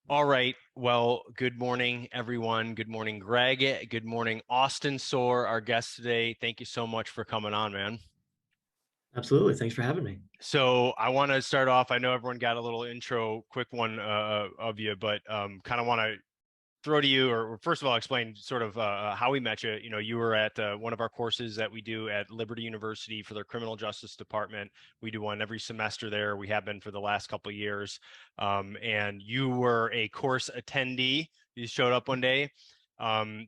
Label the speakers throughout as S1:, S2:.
S1: All right. Well, good morning, everyone. Good morning, Greg. Good morning, Austin Sohr, our guest today. Thank you so much for coming on, man.
S2: Absolutely. Thanks for having me.
S1: So I want to start off. I know everyone got a little intro, quick one of you, but kind of want to throw to you, or first of all, explain sort of how we met you. You know, you were at one of our courses that we do at Liberty University for their criminal justice department. We do one every semester there. We have been for the last couple of years. And you were a course attendee. You showed up one day.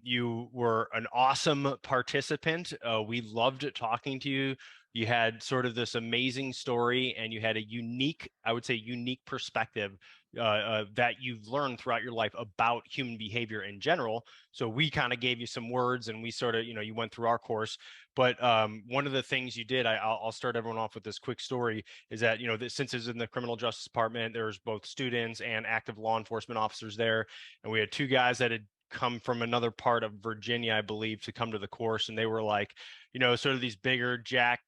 S1: You were an awesome participant. We loved talking to you. You had sort of this amazing story, and you had a unique, I would say, unique perspective that you've learned throughout your life about human behavior in general. So we kind of gave you some words, and we sort of, you went through our course. But one of the things you did, I'll start everyone off with this quick story, is that since it's in the criminal justice department, there's both students and active law enforcement officers there, and we had two guys that had come from another part of Virginia, I believe, to come to the course, and they were like, sort of these bigger, jacked,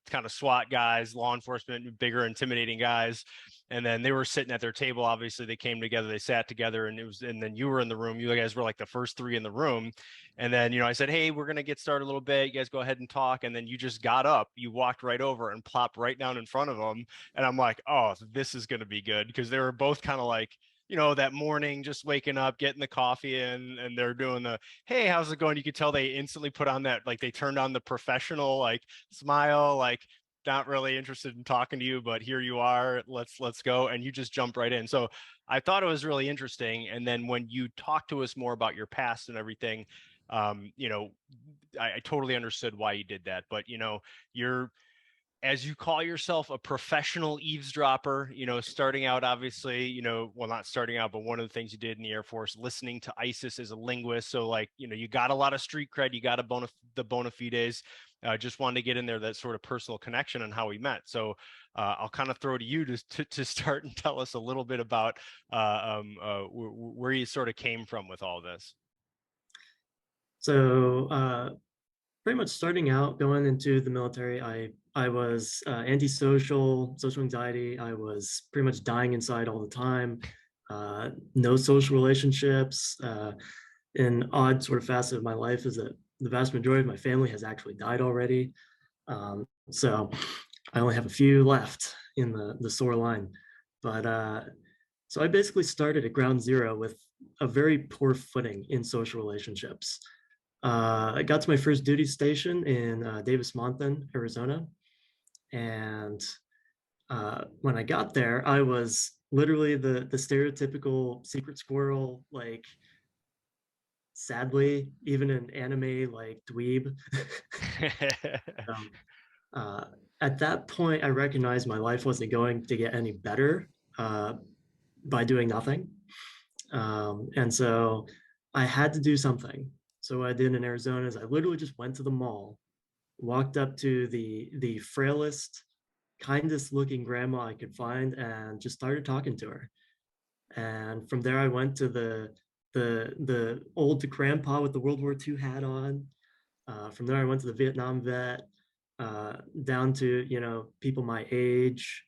S1: kind of SWAT guys, law enforcement, bigger, intimidating guys. And then they were sitting at their table. Obviously, they came together, they sat together, and then you were in the room. You guys were like the first three in the room. And then, I said, hey, we're going to get started a little bit. You guys go ahead and talk. And then you just got up, you walked right over and plopped right down in front of them. And I'm like, oh, this is going to be good, because they were both kind of like, that morning, just waking up, getting the coffee in, and they're doing the, hey, how's it going? You could tell they instantly put on that, like they turned on the professional, like smile, like not really interested in talking to you, but here you are. Let's go. And you just jump right in. So I thought it was really interesting. And then when you talk to us more about your past and everything, um, you know, I totally understood why you did that. But you're, as you call yourself, a professional eavesdropper, starting out, obviously, well, not starting out, but one of the things you did in the Air Force, listening to ISIS as a linguist. So like, you got a lot of street cred, you got the bona fides. Just wanted to get in there, that sort of personal connection and how we met. So I'll kind of throw to you to start and tell us a little bit about where you sort of came from with all this.
S2: So, pretty much starting out going into the military, I was antisocial, social anxiety. I was pretty much dying inside all the time. No social relationships. An odd sort of facet of my life is that the vast majority of my family has actually died already. So I only have a few left in the Sohr line. But so I basically started at ground zero with a very poor footing in social relationships. I got to my first duty station in Davis-Monthan, Arizona. And when I got there, I was literally the stereotypical secret squirrel, like sadly, even an anime like dweeb. um, uh, at that point, I recognized my life wasn't going to get any better by doing nothing. And so I had to do something. So what I did in Arizona is I literally just went to the mall, walked up to the frailest, kindest looking grandma I could find, and just started talking to her. And from there, I went to the old grandpa with the World War II hat on. From there, I went to the Vietnam vet, down to people my age.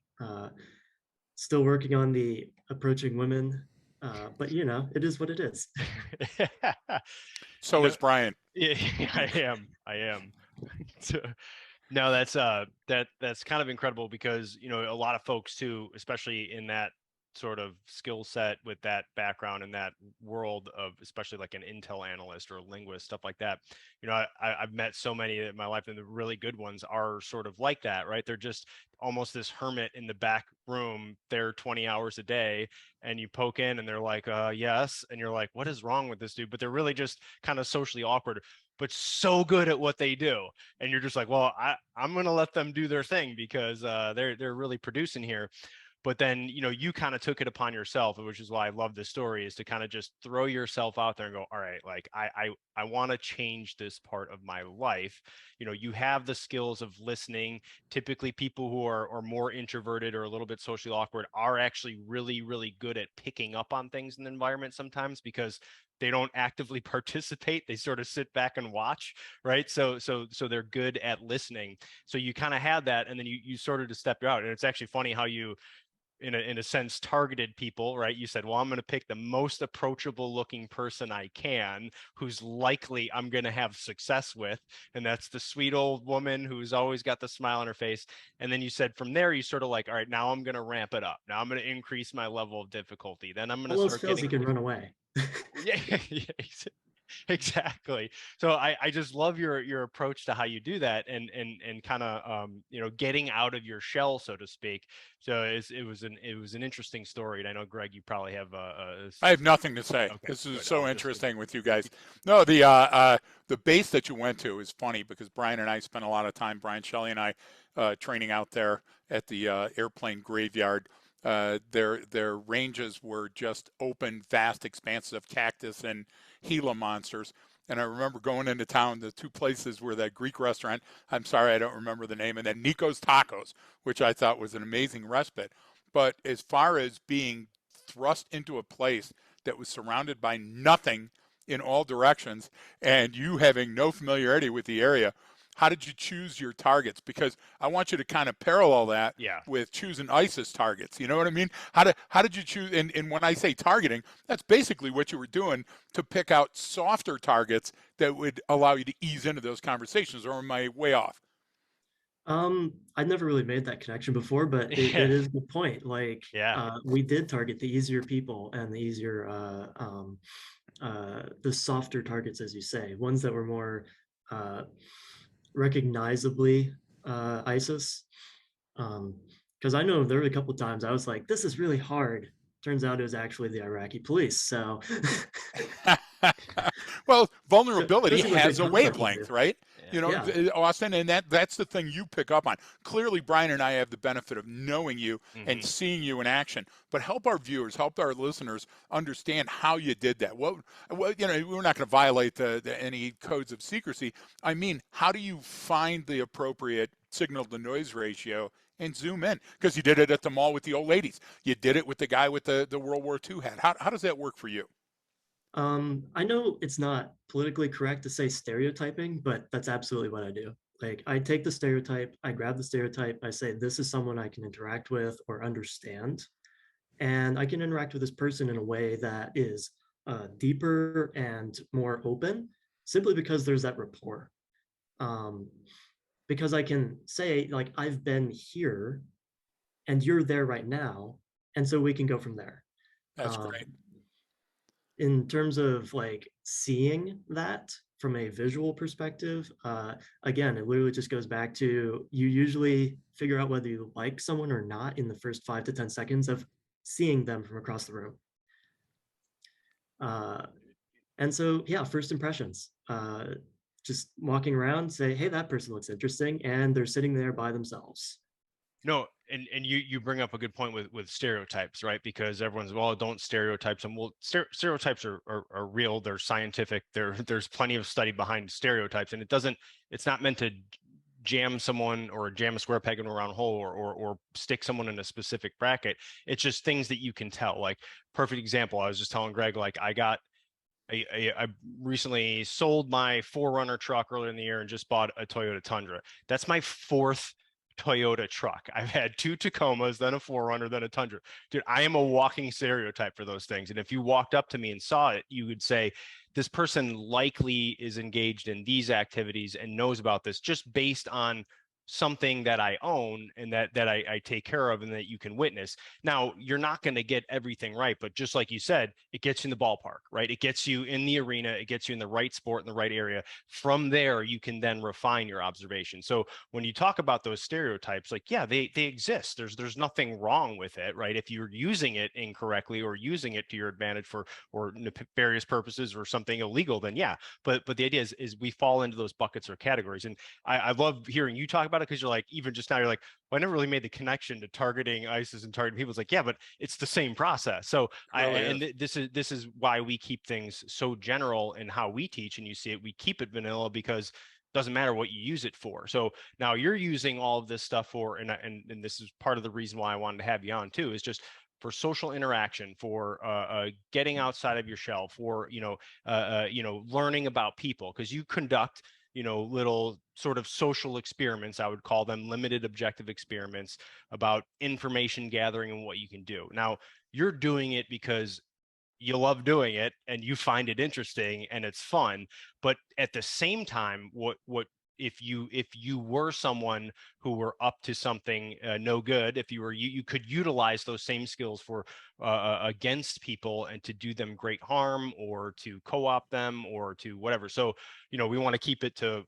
S2: Still working on the approaching women, but it is what it is.
S1: you
S3: So
S1: know
S3: is Brian.
S1: yeah, I am. So, no, that's kind of incredible, because a lot of folks too, especially in that sort of skill set, with that background in that world of, especially like an intel analyst or a linguist, stuff like that. I've met so many in my life, and the really good ones are sort of like that, right? They're just almost this hermit in the back room. They're 20 hours a day, and you poke in and they're like, yes, and you're like, what is wrong with this dude? But they're really just kind of socially awkward, but so good at what they do. And you're just like, well, I'm going to let them do their thing, because they're really producing here. But then you kind of took it upon yourself, which is why I love this story, is to kind of just throw yourself out there and go, all right, like I want to change this part of my life. You have the skills of listening. Typically people who are more introverted or a little bit socially awkward are actually really, really good at picking up on things in the environment sometimes, because they don't actively participate. They sort of sit back and watch, right? So they're good at listening. So you kind of had that, and then you sort of just stepped out. And it's actually funny how you in a sense targeted people, right? You said, well, I'm going to pick the most approachable looking person I can, who's likely I'm going to have success with, and that's the sweet old woman who's always got the smile on her face. And then you said from there, you sort of like, all right, now I'm going to ramp it up. Now I'm going to increase my level of difficulty. Then I'm going to
S2: All else
S1: start
S2: fails,
S1: getting
S2: you can run away.
S1: yeah, yeah, exactly. So I just love your approach to how you do that, and kind of getting out of your shell, so to speak. So it was an interesting story, and I know Greg, you probably have
S3: I have nothing to say.
S1: okay,
S3: This is
S1: good. I
S3: so
S1: was just
S3: interesting with you guys. No, the base that you went to is funny because Brian and I spent a lot of time, Brian Shelley and I, training out there at the airplane graveyard. Their ranges were just open, vast expanses of cactus and Gila monsters. And I remember going into town, the two places were that Greek restaurant, I'm sorry, I don't remember the name, and then Nico's Tacos, which I thought was an amazing respite. But as far as being thrust into a place that was surrounded by nothing in all directions and you having no familiarity with the area, how did you choose your targets? Because I want you to kind of parallel that
S1: yeah.
S3: with choosing ISIS targets. You know what I mean? How did you choose? And when I say targeting, that's basically what you were doing to pick out softer targets that would allow you to ease into those conversations. Or am I way off?
S2: I never really made that connection before, but it
S1: Yeah,
S2: is a good point. Like,
S1: yeah.
S2: we did target the easier people and the softer targets, as you say, ones that were more uh, recognizably ISIS. Because I know there were a couple times I was like, "This is really hard." Turns out it was actually the Iraqi police. So
S3: Well,
S2: shows
S3: vulnerability
S2: you what good
S3: has a
S2: conflict can do.
S3: wavelength, right?
S1: Yeah.
S2: Yeah.
S3: Austin, and that's the thing you pick up on. Clearly, Brian and I have the benefit of knowing you and
S1: Hmm.
S3: seeing you in action. But help our viewers, help our listeners understand how you did that. We're not going to violate any codes of secrecy. I mean, how do you find the appropriate signal to noise ratio and zoom in? Because you did it at the mall with the old ladies. You did it with the guy with the World War II hat. How does that work for you?
S2: I know it's not politically correct to say stereotyping, but that's absolutely what I do. Like, I take the stereotype, I grab the stereotype, I say, this is someone I can interact with or understand. And I can interact with this person in a way that is deeper and more open, simply because there's that rapport. Um, because I can say, like, I've been here and you're there right now. And so we can go from there.
S3: That's
S2: Um,
S3: great.
S2: in terms of like seeing that from a visual perspective, again, it literally just goes back to you usually figure out whether you like someone or not in the first 5 to 10 seconds of seeing them from across the room. Uh, and so, yeah, first impressions. Just walking around, say, hey, that person looks interesting, and they're sitting there by themselves.
S1: No, and you bring up a good point with stereotypes, right? Because everyone's, well, don't stereotypes them. Well, stereotypes are real. They're scientific. There's plenty of study behind stereotypes, and it's not meant to jam someone or jam a square peg in a round hole, or stick someone in a specific bracket. It's just things that you can tell. Like, perfect example, I was just telling Greg, like, I recently sold my 4Runner truck earlier in the year and just bought a Toyota Tundra. That's my fourth Toyota truck. I've had two Tacomas, then a 4Runner, then a Tundra. Dude, I am a walking stereotype for those things. And if you walked up to me and saw it, you would say, this person likely is engaged in these activities and knows about this just based on something that I own and that I take care of and that you can witness. Now, you're not going to get everything right, but just like you said, it gets you in the ballpark, right? It gets you in the arena, it gets you in the right sport in the right area. From there, you can then refine your observation. So when you talk about those stereotypes, like, yeah, they exist. There's nothing wrong with it, right? If you're using it incorrectly or using it to your advantage for or nefarious purposes or something illegal, then yeah. But the idea is we fall into those buckets or categories. And I love hearing you talk about it, because you're like, even just now, you're like, well, I never really made the connection to targeting ISIS and targeting people. It's like, yeah, but it's the same process. So
S3: Really is.
S1: this is why we keep things so general in how we teach, and you see it, we keep it vanilla, because it doesn't matter what you use it for. So now you're using all of this stuff for, and this is part of the reason why I wanted to have you on too, is just for social interaction, for getting outside of your shell, for learning about people, because you conduct little sort of social experiments, I would call them, limited objective experiments about information gathering and what you can do. Now, you're doing it because you love doing it and you find it interesting and it's fun, but at the same time, what if you were someone who were up to something no good, if you could utilize those same skills for against people and to do them great harm, or to co-opt them, or to whatever. So we want to keep it to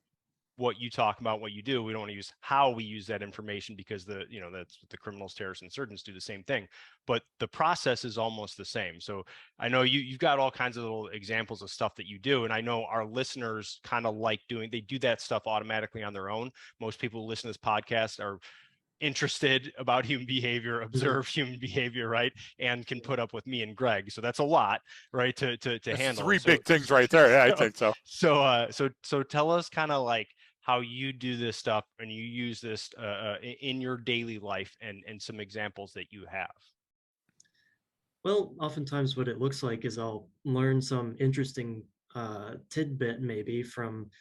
S1: what you talk about, what you do. We don't want to use how we use that information, because that's what the criminals, terrorists, and surgeons do, the same thing. But the process is almost the same. So I know you've got all kinds of little examples of stuff that you do, and I know our listeners kind of they do that stuff automatically on their own. Most people who listen to this podcast are interested about human behavior, observe human behavior, right, and can put up with me and Greg. So that's a lot, right, to
S3: That's
S1: handle.
S3: three big things right there. Yeah, I think so.
S1: So tell us kind of like how you do this stuff and you use this in your daily life, and some examples that you have.
S2: Well, oftentimes what it looks like is I'll learn some interesting tidbit maybe from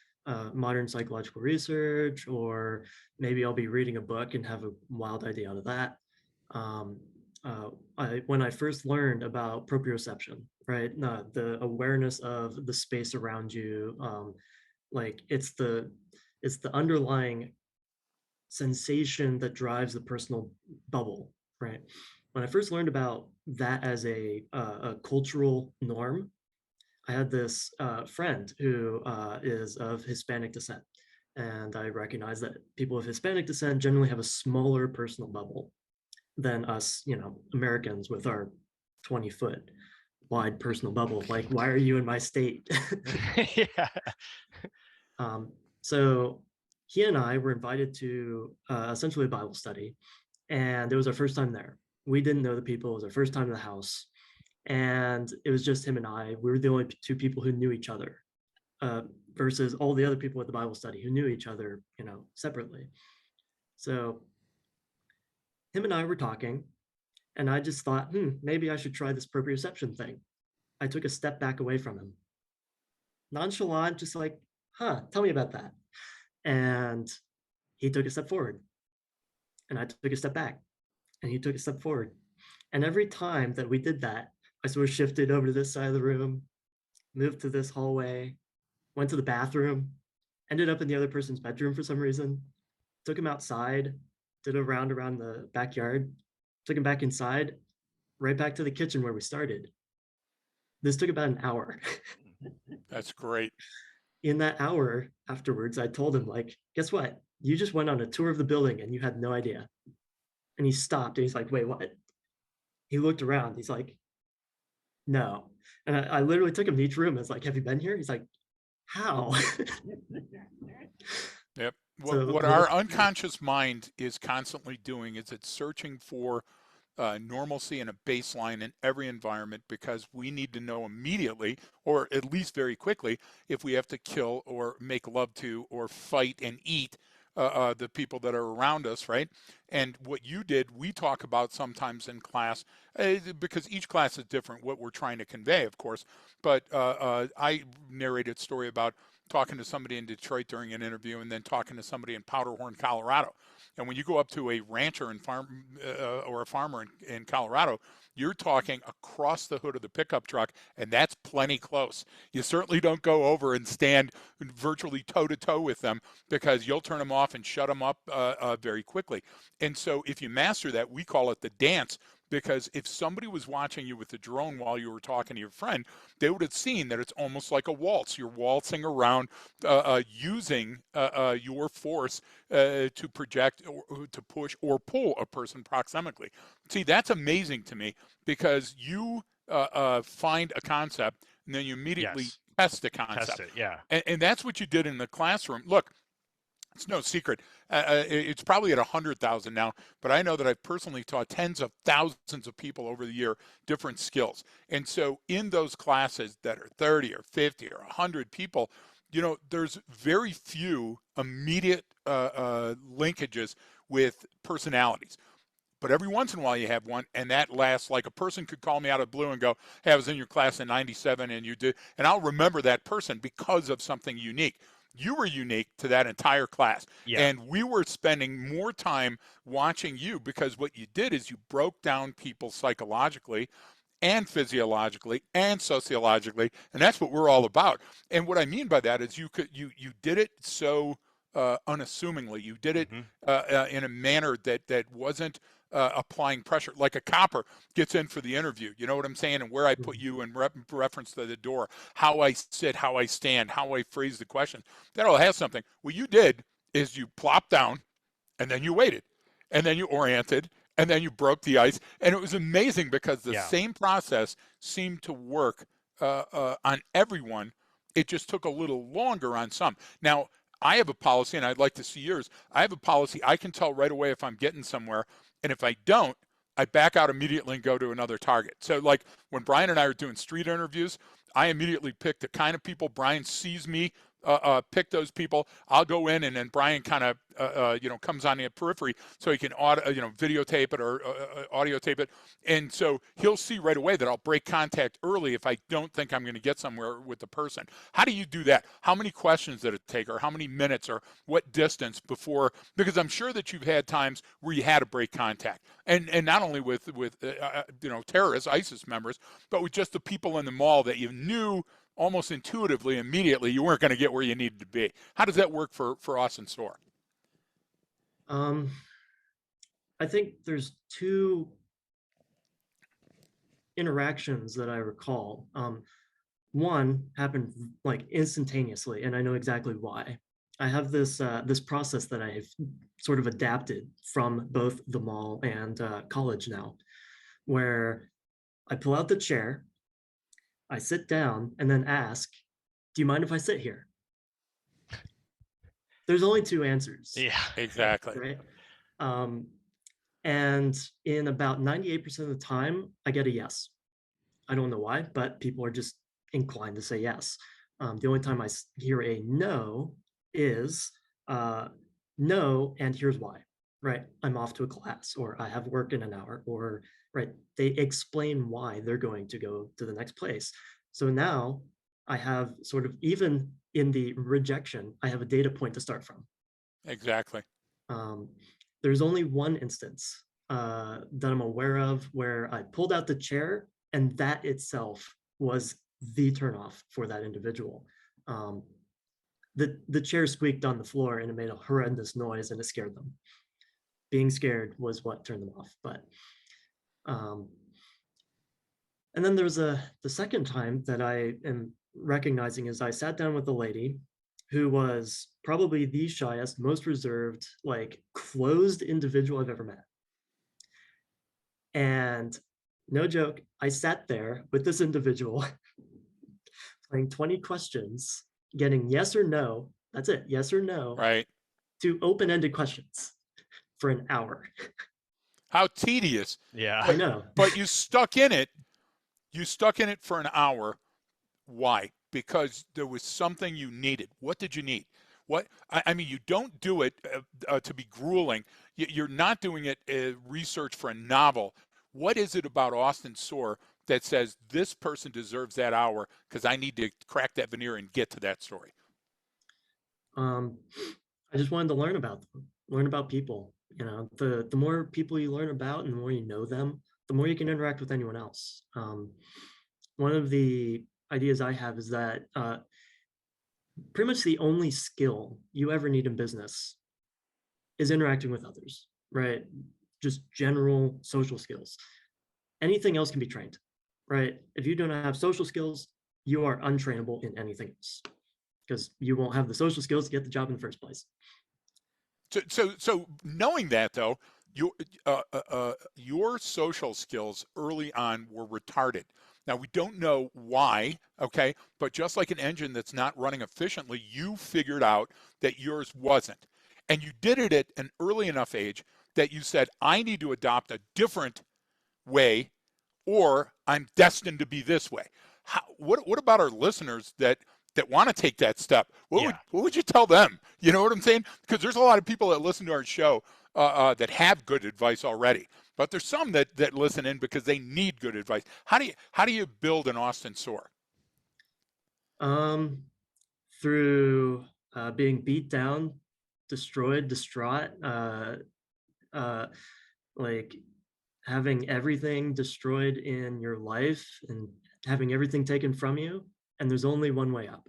S2: modern psychological research, or maybe I'll be reading a book and have a wild idea out of that. Um, when I first learned about proprioception, right, the awareness of the space around you, like it's the underlying sensation that drives the personal bubble, right? When I first learned about that as a cultural norm, I had this friend who is of Hispanic descent. And I recognize that people of Hispanic descent generally have a smaller personal bubble than us, Americans with our 20-foot wide personal bubble. Like, why are you in my state?
S1: Yeah.
S2: So he and I were invited to essentially a Bible study, and it was our first time there. We didn't know the people. It was our first time in the house, and it was just him and I. We were the only two people who knew each other, versus all the other people at the Bible study who knew each other, separately. So him and I were talking, and I just thought, maybe I should try this proprioception thing. I took a step back away from him, nonchalant, just like, tell me about that. And he took a step forward, and I took a step back, and he took a step forward. And every time that we did that, I sort of shifted over to this side of the room, moved to this hallway, went to the bathroom, ended up in the other person's bedroom for some reason, took him outside, did a round around the backyard, took him back inside, right back to the kitchen where we started. This took about an hour.
S3: That's great.
S2: In that hour afterwards, I told him, like, guess what? You just went on a tour of the building and you had no idea. And he stopped and he's like, wait, what? He looked around. He's like, no. And I literally took him to each room. I was like, have you been here? He's like, how?
S3: Yep.
S2: So
S3: What our unconscious mind is constantly doing is it's searching for normalcy and a baseline in every environment, because we need to know immediately, or at least very quickly, if we have to kill or make love to or fight and eat the people that are around us, right? And what you did, we talk about sometimes in class, because each class is different, what we're trying to convey, of course. But I narrated a story about talking to somebody in Detroit during an interview, and then talking to somebody in Powderhorn, Colorado. And when you go up to a rancher and farm or a farmer in Colorado, you're talking across the hood of the pickup truck, and that's plenty close. You certainly don't go over and stand virtually toe-to-toe with them, because you'll turn them off and shut them up very quickly. And so if you master that, we call it the dance, because if somebody was watching you with the drone while you were talking to your friend, they would have seen that it's almost like a waltz. You're waltzing around using your force to project or to push or pull a person proximically. See, that's amazing to me, because you find a concept and then you immediately test the concept.
S1: Test it, yeah.
S3: And that's what you did in the classroom. Look, it's no secret. It's probably at 100,000 now, but I know that I've personally taught tens of thousands of people over the year different skills. And so in those classes that are 30 or 50 or 100 people, there's very few immediate linkages with personalities. But every once in a while you have one, and that lasts. Like, a person could call me out of the blue and go, hey, I was in your class in '97 and you did, and I'll remember that person because of something unique. You were unique to that entire class.
S1: Yeah.
S3: And we were spending more time watching you because what you did is you broke down people psychologically and physiologically and sociologically, and that's what we're all about. And what I mean by that is you did it so unassumingly. You did it
S1: Hmm.
S3: in a manner that wasn't applying pressure, like a copper gets in for the interview. You know what I'm saying? And where I put you in reference to the door, how I sit, how I stand, how I phrase the question. That all has something. What you did is you plopped down and then you waited, and then you oriented, and then you broke the ice. And it was amazing because the
S1: Yeah.
S3: same process seemed to work on everyone. It just took a little longer on some. Now, I have a policy, and I'd like to see yours. I have a policy. I can tell right away if I'm getting somewhere, and if I don't, I back out immediately and go to another target. So, like when Brian and I are doing street interviews, I immediately pick the kind of people Brian sees me pick those people. I'll go in, and then Brian kind of comes on the periphery so he can videotape it or audio tape it, and so he'll see right away that I'll break contact early if I don't think I'm going to get somewhere with the person. How do you do that? How many questions did it take, or how many minutes, or what distance before? Because I'm sure that you've had times where you had to break contact, and not only with terrorists, ISIS members, but with just the people in the mall that you knew almost intuitively, immediately, you weren't going to get where you needed to be. How does that work for us in Sohr?
S2: I think there's two interactions that I recall. One happened like instantaneously, and I know exactly why. I have this process that I've sort of adapted from both the mall and college now, where I pull out the chair, I sit down, and then ask, "Do you mind if I sit here?" There's only two answers,
S1: Yeah.
S3: Exactly.
S2: right? Um, and in about 98% of the time, I get a yes. I don't know why, but people are just inclined to say yes. The only time I hear a no is no, and here's why, right? I'm off to a class, or I have work in an hour, or right, they explain why they're going to go to the next place. So now I have sort of, even in the rejection, I have a data point to start from.
S3: Exactly.
S2: Um, there's only one instance that I'm aware of where I pulled out the chair, and that itself was the turnoff for that individual. Um, the chair squeaked on the floor and it made a horrendous noise and it scared them. Being scared was what turned them off. But um, and then there's the second time that I am recognizing is I sat down with a lady who was probably the shyest, most reserved, like closed individual I've ever met. And no joke, I sat there with this individual playing 20 questions, getting yes or no. That's it, yes or no,
S3: Right.
S2: to open-ended questions for an hour.
S3: How tedious.
S1: Yeah.
S2: I
S3: But
S2: know.
S3: but you stuck in it. You stuck in it for an hour. Why? Because there was something you needed. What did you need? What I mean, you don't do it to be grueling. You're not doing it research for a novel. What is it about Austin Sohr that says this person deserves that hour because I need to crack that veneer and get to that story?
S2: Um, I just wanted to learn about them, learn about people. You know, the more people you learn about and the more you know them, the more you can interact with anyone else. One of the ideas I have is that pretty much the only skill you ever need in business is interacting with others, right? Just general social skills. Anything else can be trained, right? If you don't have social skills, you are untrainable in anything else because you won't have the social skills to get the job in the first place.
S3: So knowing that though, your social skills early on were retarded. Now we don't know why, okay? But just like an engine that's not running efficiently, you figured out that yours wasn't, and you did it at an early enough age that you said, "I need to adopt a different way, or I'm destined to be this way." What about our listeners that want to take that step?
S1: Yeah.
S3: What would you tell them? You know what I'm saying? Because there's a lot of people that listen to our show that have good advice already, but there's some that listen in because they need good advice. How do you build an Austin Sohr?
S2: Um, through being beat down, destroyed, distraught, like having everything destroyed in your life and having everything taken from you, and there's only one way up.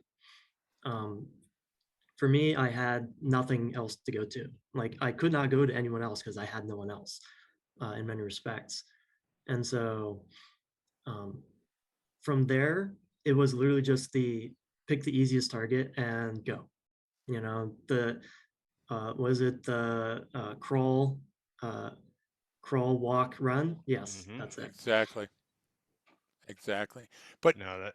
S2: For me, I had nothing else to go to. Like I could not go to anyone else because I had no one else in many respects. And so from there, it was literally just the pick the easiest target and go. You know, the was it the crawl, walk, run? Yes, that's it.
S3: Exactly. Exactly. But
S1: No, that.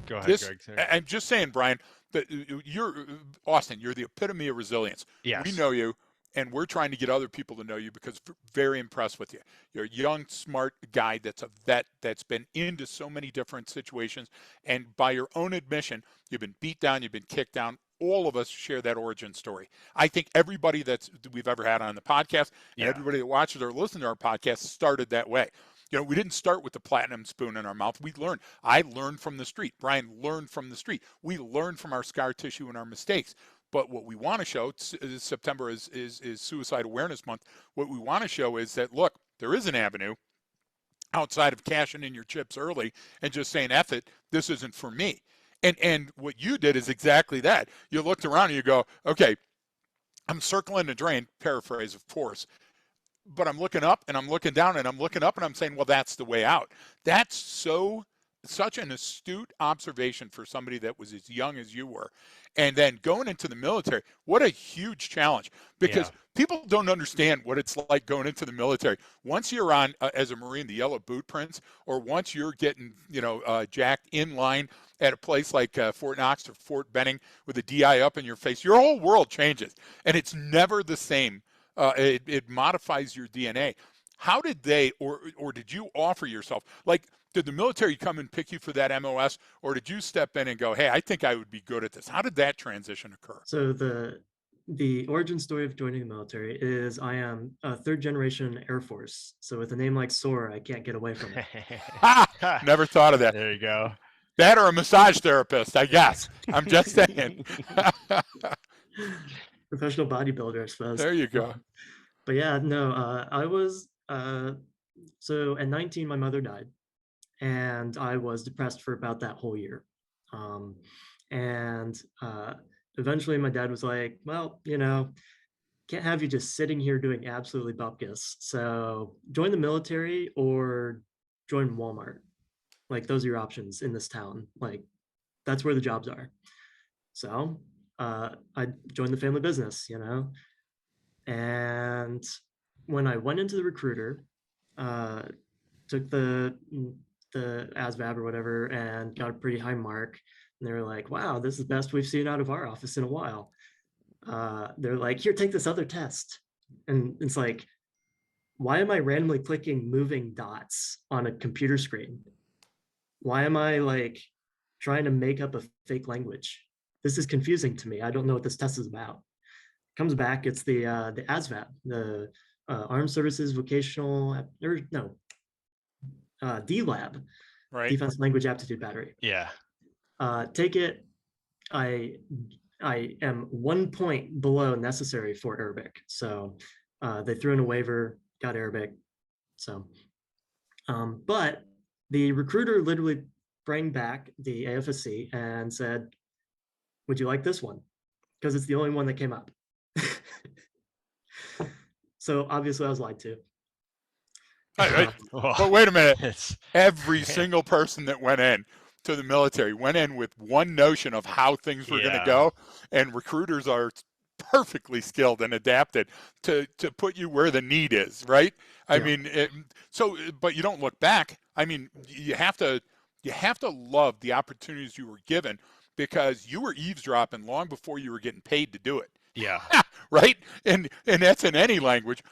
S1: Go ahead,
S3: this,
S1: Greg. Sorry.
S3: I'm just saying, Brian, that you're, Austin, you're the epitome of resilience. We
S1: Yes.
S3: know you, and we're trying to get other people to know you because we're very impressed with you. You're a young, smart guy that's a vet that's been into so many different situations. And by your own admission, you've been beat down, you've been kicked down. All of us share that origin story. I think everybody that we've ever had on the podcast and everybody that watches or listens to our podcast started that way. You know, we didn't start with the platinum spoon in our mouth. We learned. I learned from the street. Brian learned from the street. We learned from our scar tissue and our mistakes. But what we want to show, September is Suicide Awareness Month. What we want to show is that, look, there is an avenue outside of cashing in your chips early and just saying, F it, this isn't for me. And what you did is exactly that. You looked around and you go, okay, I'm circling the drain, paraphrase, of course, but I'm looking up and I'm looking down and I'm looking up and I'm saying, well, that's the way out. That's such an astute observation for somebody that was as young as you were. And then going into the military, what a huge challenge, because people don't understand what it's like going into the military. Once you're on, as a Marine, the yellow boot prints, or once you're getting, jacked in line at a place like Fort Knox or Fort Benning with a DI up in your face, your whole world changes. And it's never the same. It modifies your DNA. How did they, or did you offer yourself? Like, did the military come and pick you for that MOS, or did you step in and go, hey, I think I would be good at this? How did that transition occur?
S2: So the origin story of joining the military is I am a third generation Air Force. So with a name like Sohr, I can't get away from it.
S3: Never thought of that.
S1: There you go.
S3: That or a massage therapist, I guess. I'm just saying.
S2: Professional bodybuilder, I suppose.
S3: There you go.
S2: But yeah, no, I was, so at 19, my mother died, and I was depressed for about that whole year. And eventually my dad was like, well, can't have you just sitting here doing absolutely bupkis. So join the military or join Walmart. Like, those are your options in this town. Like, that's where the jobs are. So I joined the family business, and when I went into the recruiter, took the ASVAB or whatever and got a pretty high mark. And they were like, wow, this is the best we've seen out of our office in a while. They're like, here, take this other test. And it's like, why am I randomly clicking moving dots on a computer screen? Why am I like trying to make up a fake language? This is confusing to me. I don't know what this test is about. Comes back, it's the ASVAB, the Armed Services Vocational, or no, DLAB,
S3: right.
S2: Defense Language Aptitude Battery.
S1: Yeah.
S2: Take it. I am 1 point below necessary for Arabic, so they threw in a waiver, got Arabic. So, but the recruiter literally brought back the AFSC and said, "Would you like this one?" Because it's the only one that came up. So obviously I was lied to.
S3: But wait a minute. Every single person that went in to the military went in with one notion of how things were going to go, and recruiters are perfectly skilled and adapted to put you where the need is, right? I mean, but you don't look back. I mean, you have to love the opportunities you were given, because you were eavesdropping long before you were getting paid to do it.
S1: Yeah.
S3: Right? And that's in any language.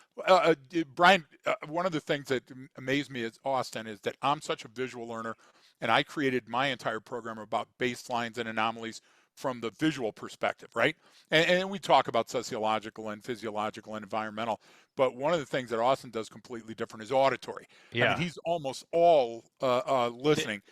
S3: Brian, one of the things that amazed me as Austin is that I'm such a visual learner, and I created my entire program about baselines and anomalies from the visual perspective, right? And we talk about sociological and physiological and environmental, but one of the things that Austin does completely different is auditory.
S1: Yeah.
S3: I mean, he's almost all listening.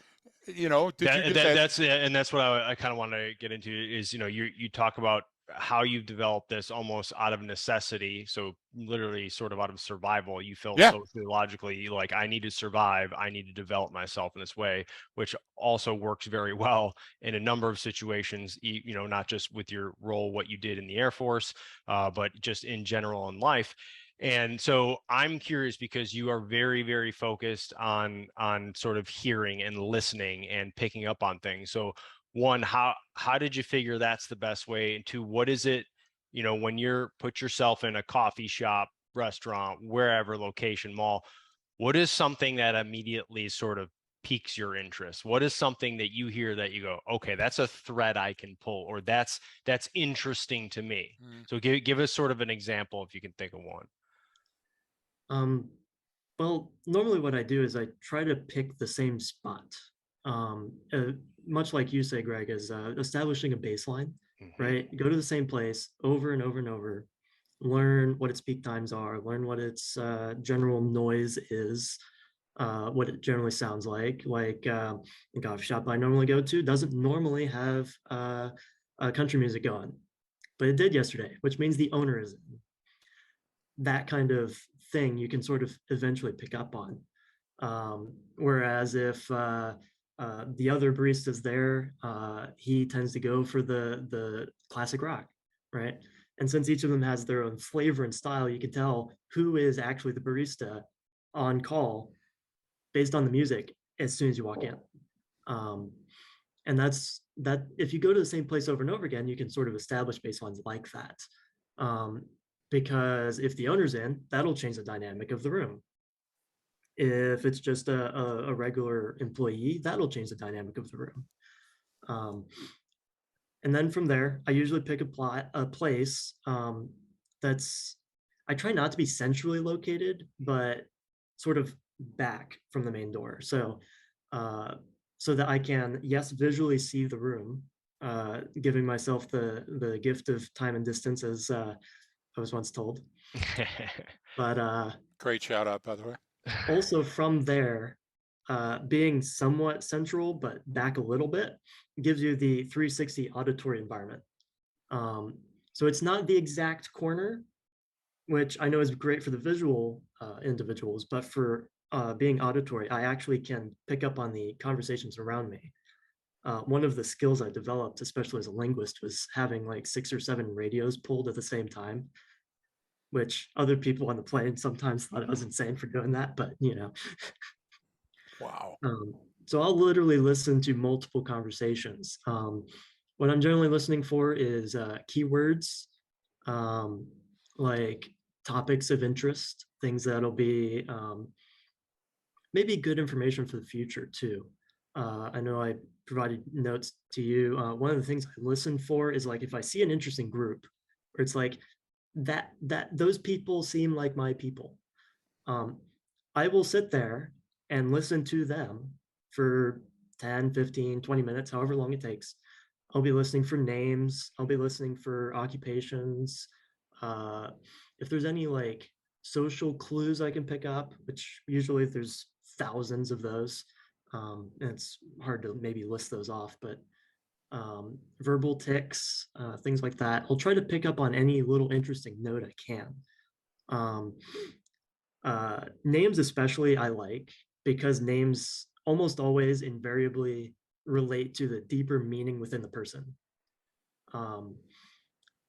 S3: you know, did you get that?
S1: That's what I kind of want to get into is, you talk about how you've developed this almost out of necessity. So literally sort of out of survival, you felt
S3: Yeah.
S1: sociologically like I need to survive. I need to develop myself in this way, which also works very well in a number of situations, not just with your role, what you did in the Air Force, but just in general in life. And so I'm curious because you are very, very focused on sort of hearing and listening and picking up on things. So one, how did you figure that's the best way? And two, what is it, when you're put yourself in a coffee shop, restaurant, wherever location, mall, what is something that immediately sort of piques your interest? What is something that you hear that you go, okay, that's a thread I can pull, or that's interesting to me? So give us sort of an example if you can think of one.
S2: Well, normally what I do is I try to pick the same spot. Much like you say, Greg, is establishing a baseline, right? Go to the same place over and over and over, learn what its peak times are, learn what its general noise is, what it generally sounds like. Like the coffee shop I normally go to doesn't normally have country music going, but it did yesterday, which means the owner is in. That kind of thing you can sort of eventually pick up on. Whereas if the other barista's there, he tends to go for the classic rock, right? And since each of them has their own flavor and style, you can tell who is actually the barista on call based on the music as soon as you walk in. And that's that. If you go to the same place over and over again, you can sort of establish baselines like that. Because if the owner's in, that'll change the dynamic of the room. If it's just a regular employee, that'll change the dynamic of the room. And then from there, I usually pick a place that's, I try not to be centrally located, but sort of back from the main door. So that I can, yes, visually see the room, giving myself the gift of time and distance, as I was once told. But
S3: great shout out, by the way.
S2: Also from there, being somewhat central but back a little bit gives you the 360 auditory environment. So it's not the exact corner, which I know is great for the visual individuals, but for being auditory, I actually can pick up on the conversations around me. One of the skills I developed, especially as a linguist, was having like 6 or 7 radios pulled at the same time, which other people on the plane sometimes thought I was insane for doing that, but
S3: Wow.
S2: So I'll literally listen to multiple conversations. What I'm generally listening for is keywords, like topics of interest, things that'll be maybe good information for the future too. I know I provided notes to you. One of the things I listen for is like if I see an interesting group, where it's like that those people seem like my people. I will sit there and listen to them for 10, 15, 20 minutes, however long it takes. I'll be listening for names. I'll be listening for occupations. If there's any like social clues I can pick up, which usually there's thousands of those, and it's hard to maybe list those off, but verbal tics, things like that. I'll try to pick up on any little interesting note I can. Names especially I like, because names almost always invariably relate to the deeper meaning within the person.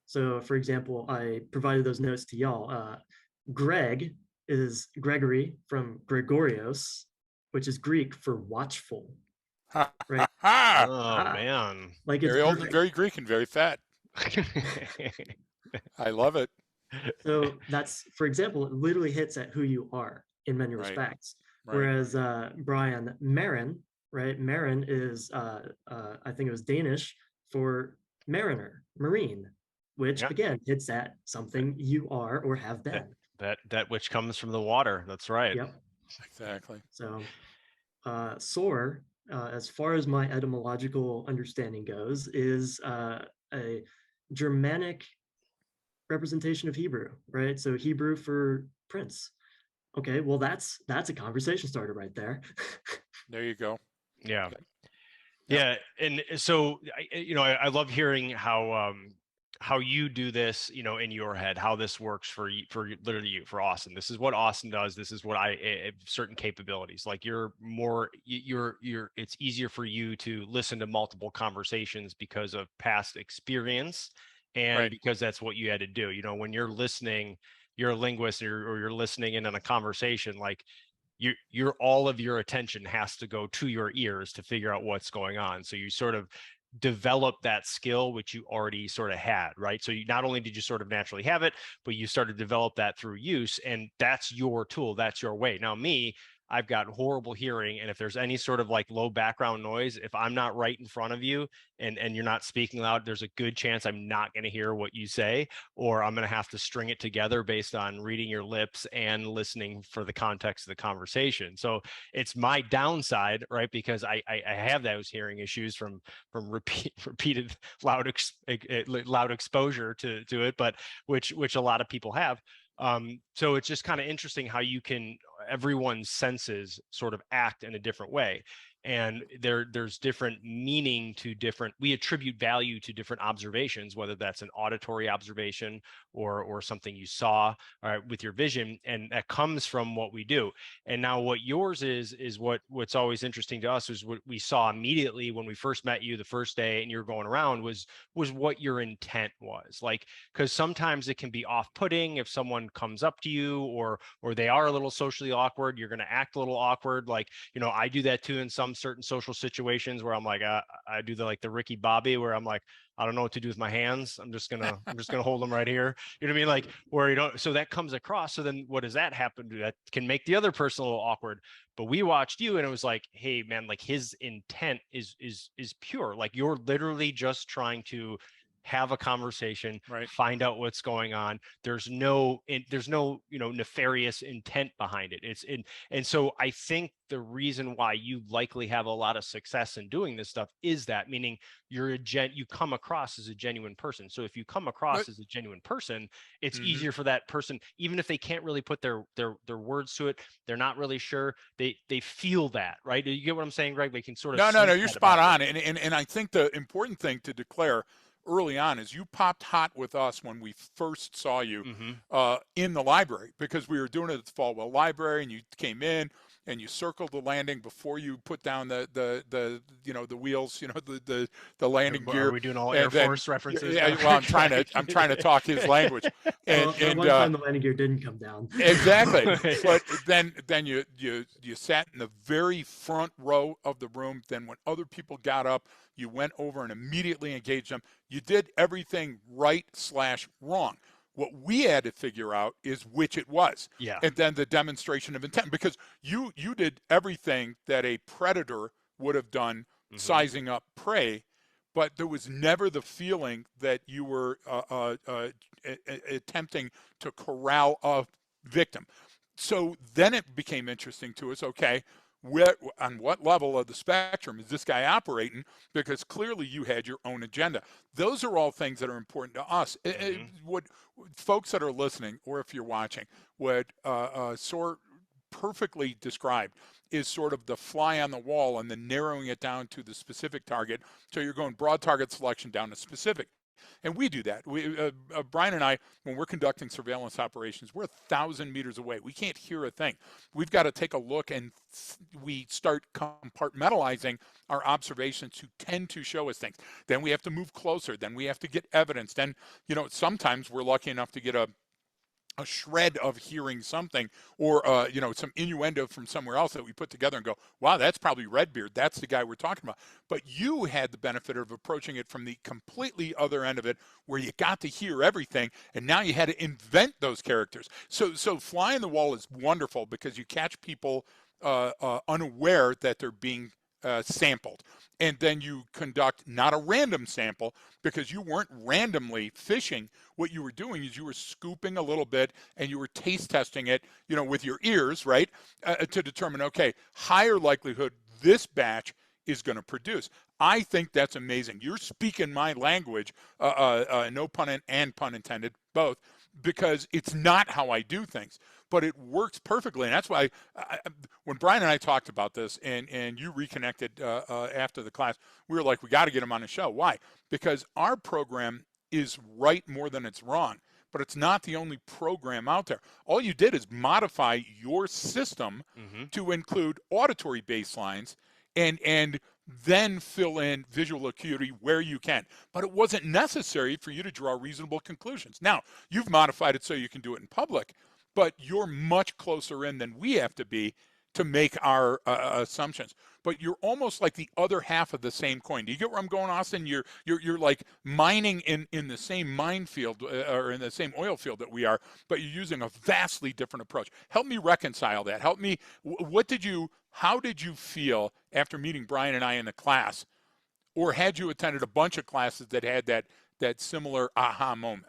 S2: So for example, I provided those notes to y'all. Greg is Gregory from Gregorios, which is Greek for watchful. Right?
S1: Oh man.
S2: Like it's
S3: very old,
S2: perfect.
S3: very Greek, and very fat. I love it.
S2: So that's, for example, it literally hits at who you are in many respects.
S3: Right.
S2: Whereas Brian Marin, right? Marin is, I think it was Danish for mariner, marine, which again hits at something you are or have been.
S1: That which comes from the water. That's right.
S2: Yep.
S3: Exactly.
S2: So Sohr, as far as my etymological understanding goes, is a Germanic representation of Hebrew, right? So Hebrew for prince. Okay, well that's a conversation starter right there.
S3: There you go.
S1: Yeah. Yeah, and so I love hearing how you do this, in your head, how this works for you, for literally you, for Austin. This is what Austin does. This is what certain capabilities. Like it's easier for you to listen to multiple conversations because of past experience, and
S3: Right.
S1: because that's what you had to do. When you're listening, you're a linguist, or you're listening in on a conversation, like your all of your attention has to go to your ears to figure out what's going on. So you sort of develop that skill, which you already sort of had, right? So you not only did you sort of naturally have it, but you started to develop that through use, and that's your tool, that's your way. Now me, I've got horrible hearing, and if there's any sort of like low background noise, if I'm not right in front of you and you're not speaking loud, there's a good chance I'm not going to hear what you say, or I'm going to have to string it together based on reading your lips and listening for the context of the conversation. So it's my downside, right? Because I have those hearing issues from repeated loud exposure to it, but which a lot of people have. So it's just kind of interesting how everyone's senses sort of act in a different way, and there's different meaning to different, we attribute value to different observations, whether that's an auditory observation or something you saw with your vision, and that comes from what we do. And now what yours is what's always interesting to us is what we saw immediately when we first met you the first day and you're going around was what your intent was. Like, because sometimes it can be off-putting if someone comes up to you or they are a little socially awkward, you're going to act a little awkward. Like, I do that too in some certain social situations where I'm like, I do the Ricky Bobby, where I'm like, I don't know what to do with my hands. I'm just gonna hold them right here. You know what I mean? Like, where so that comes across. So then what does that happen to? That can make the other person a little awkward. But we watched you and it was like, hey man, like his intent is pure. Like you're literally just trying to have a conversation,
S3: Right.
S1: find out what's going on. There's no nefarious intent behind it. And so I think the reason why you likely have a lot of success in doing this stuff is that, meaning you come across as a genuine person. So if you come across as a genuine person, it's easier for that person, even if they can't really put their words to it, they're not really sure, they feel that, right? You get what I'm saying, Greg? They can sort of
S3: No, you're spot on. And I think the important thing to declare early on is you popped hot with us when we first saw you in the library, because we were doing it at the Falwell Library, and you came in and you circled the landing before you put down the wheels, the landing gear.
S1: Are we doing all Air Force references?
S3: Yeah, well, I'm trying to talk his language. And
S2: one time the landing gear didn't come down.
S3: Exactly. But then you sat in the very front row of the room. Then when other people got up, you went over and immediately engaged them. You did everything right/wrong. What we had to figure out is which it was.
S1: Yeah.
S3: And then the demonstration of intent, because you did everything that a predator would have done, sizing up prey, but there was never the feeling that you were attempting to corral a victim. So then it became interesting to us, okay, on what level of the spectrum is this guy operating? Because clearly you had your own agenda. Those are all things that are important to us. What folks that are listening, or if you're watching, what Sohr perfectly described is sort of the fly on the wall and then narrowing it down to the specific target. So you're going broad target selection down to specific. And we do that. Brian and I, when we're conducting surveillance operations, we're 1,000 meters away. We can't hear a thing. We've got to take a look, and we start compartmentalizing our observations to tend to show us things. Then we have to move closer. Then we have to get evidence. Then, sometimes we're lucky enough to get a shred of hearing something, or some innuendo from somewhere else that we put together and go, wow, that's probably Redbeard, that's the guy we're talking about. But you had the benefit of approaching it from the completely other end of it, where you got to hear everything, and now you had to invent those characters. So fly on the wall is wonderful, because you catch people unaware that they're being sampled. And then you conduct not a random sample, because you weren't randomly fishing. What you were doing is you were scooping a little bit, and you were taste testing it, with your ears, right? To determine, okay, higher likelihood this batch is going to produce. I think that's amazing. You're speaking my language, no pun and pun intended, both, because it's not how I do things. but it works perfectly. And that's why when Brian and I talked about this and you reconnected after the class, we were like, we got to get him on the show. Why? Because our program is right more than it's wrong, but it's not the only program out there. All you did is modify your system to include auditory baselines and then fill in visual acuity where you can. But it wasn't necessary for you to draw reasonable conclusions. Now, you've modified it so you can do it in public, but you're much closer in than we have to be to make our assumptions. But you're almost like the other half of the same coin. Do you get where I'm going, Austin? You're like mining in the same minefield or in the same oil field that we are, but you're using a vastly different approach. Help me reconcile that. Help me. How did you feel after meeting Brian and I in the class, or had you attended a bunch of classes that had that similar aha moment?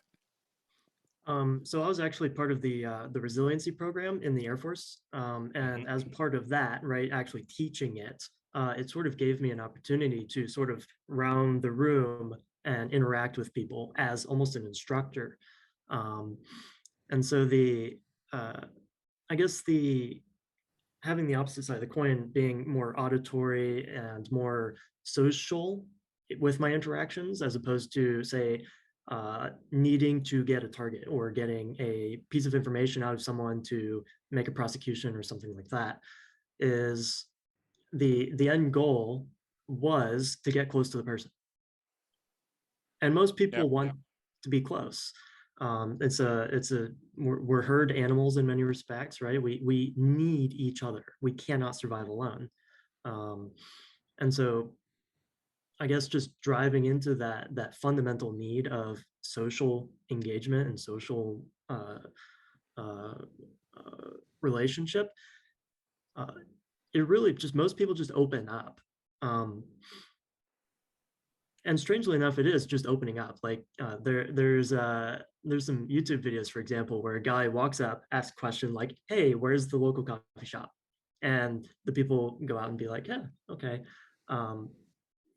S2: So I was actually part of the resiliency program in the Air Force, and as part of that, right, actually teaching it, it sort of gave me an opportunity to sort of round the room and interact with people as almost an instructor. And so I guess having the opposite side of the coin, being more auditory and more social with my interactions, as opposed to, say, needing to get a target or getting a piece of information out of someone to make a prosecution or something like that, is the end goal was to get close to the person. And most
S3: Yep.
S2: people want to be close. We're herd animals in many respects, right? We need each other. We cannot survive alone. And so I guess just driving into that fundamental need of social engagement and social uh, relationship, it really just, most people just open up. And strangely enough, it is just opening up. Like there's some YouTube videos, for example, where a guy walks up, asks a question like, "Hey, where's the local coffee shop?" And the people go out and be like, "Yeah, okay,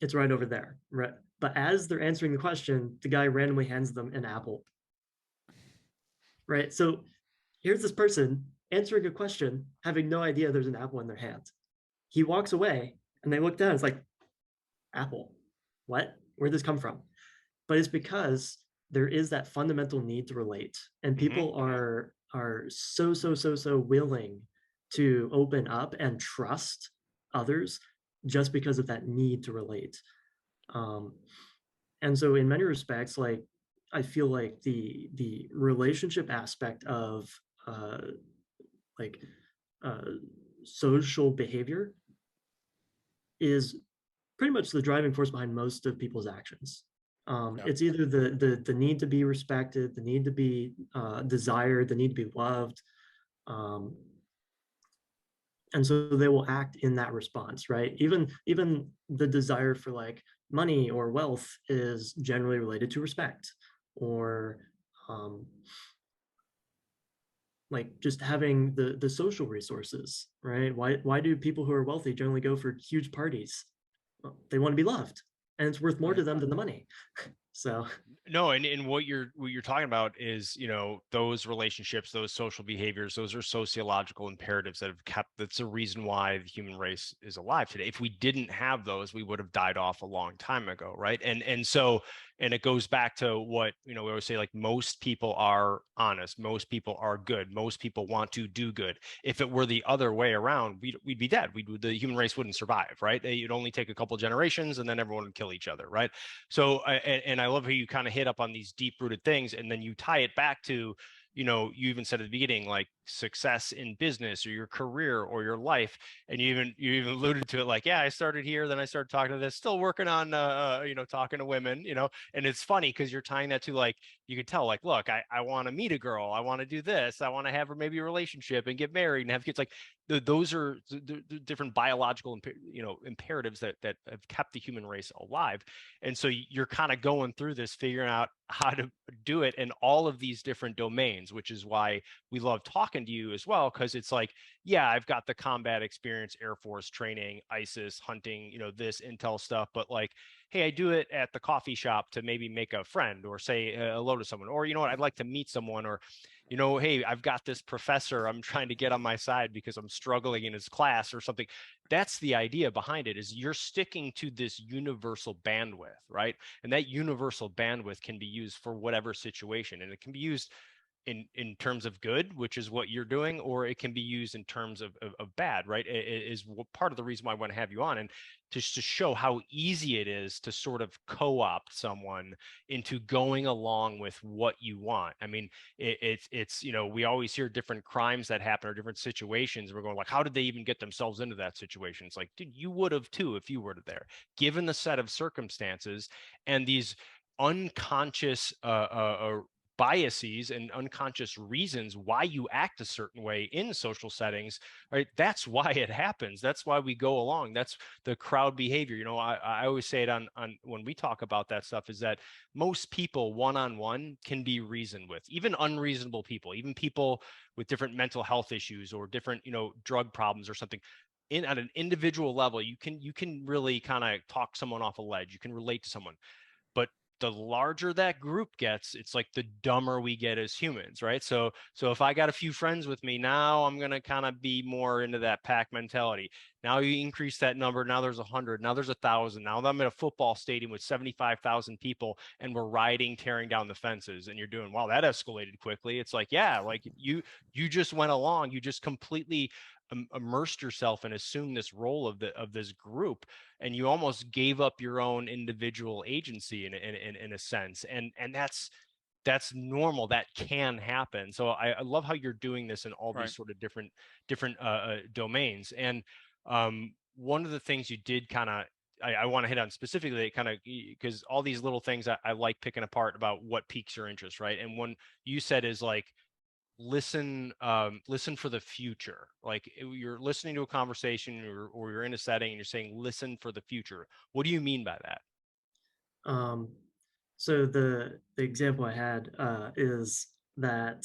S2: it's right over there." Right. But as they're answering the question, the guy randomly hands them an apple. Right. So here's this person answering a question, having no idea there's an apple in their hand. He walks away, and they look down. It's like, apple. What? Where'd this come from? But it's because there is that fundamental need to relate, and people are so willing to open up and trust others just because of that need to relate. And so in many respects, like, I feel like the relationship aspect of like social behavior is pretty much the driving force behind most of people's actions. It's either the need to be respected, the need to be desired, the need to be loved, and so they will act in that response, right? Even the desire for like money or wealth is generally related to respect, or like just having the social resources, right? Why do people who are wealthy generally go for huge parties? Well, they want to be loved, and it's worth more to them than the money. So
S1: No, and what you're talking about is, those relationships, those social behaviors, those are sociological imperatives that have kept, that's the reason why the human race is alive today. If we didn't have those, we would have died off a long time ago, right? And it goes back to what, we always say, like, most people are honest, most people are good, most people want to do good. If it were the other way around, we'd be dead. The human race wouldn't survive, right? It'd only take a couple generations and then everyone would kill each other, right? So, and I love how you kind of hit up on these deep rooted things, and then you tie it back to, you even said at the beginning, like, success in business or your career or your life. And you even alluded to it, like, yeah, I started here, then I started talking to this, still working on, talking to women, and it's funny because you're tying that to, like, you can tell, like, look, I want to meet a girl, I want to do this, I want to have her maybe a relationship and get married and have kids. Like, those are the different biological, imperatives that have kept the human race alive. And so you're kind of going through this, figuring out how to do it in all of these different domains, which is why we love talking to you as well. Because it's like, yeah, I've got the combat experience, Air Force training, ISIS, hunting, this intel stuff, but like, hey, I do it at the coffee shop to maybe make a friend or say hello to someone, or, I'd like to meet someone, or hey, I've got this professor I'm trying to get on my side because I'm struggling in his class or something. That's the idea behind it, is you're sticking to this universal bandwidth, right? And that universal bandwidth can be used for whatever situation, and it can be used in terms of good, which is what you're doing, or it can be used in terms of bad, right? It is part of the reason why I want to have you on, and to show how easy it is to sort of co-opt someone into going along with what you want. I mean, it's we always hear different crimes that happen or different situations. We're going like, how did they even get themselves into that situation? It's like, dude, you would have too if you were there, given the set of circumstances and these unconscious biases and unconscious reasons why you act a certain way in social settings, right? That's why it happens. That's why we go along. That's the crowd behavior. I always say it on when we talk about that stuff, is that most people one-on-one can be reasoned with, even unreasonable people, even people with different mental health issues or different, drug problems or something. At an individual level, you can really kind of talk someone off a ledge. You can relate to someone. But the larger that group gets, it's like the dumber we get as humans, right? So if I got a few friends with me, now I'm going to kind of be more into that pack mentality. Now you increase that number, now there's 100, now there's 1,000. Now I'm at a football stadium with 75,000 people and we're tearing down the fences, and you're doing, wow, that escalated quickly. It's like, yeah, like you just went along, you just completely immersed yourself and assumed this role of this group, and you almost gave up your own individual agency in a sense, and that's normal. That can happen. So I love how you're doing this in all
S3: Right.
S1: these sort of different domains. And one of the things you did kind of, I want to hit on specifically, kind of, because all these little things I like picking apart about what piques your interest, right? And one you said is like, listen for the future. Like, you're listening to a conversation, or you're in a setting and you're saying listen for the future. What do you mean by that?
S2: So the example I had is that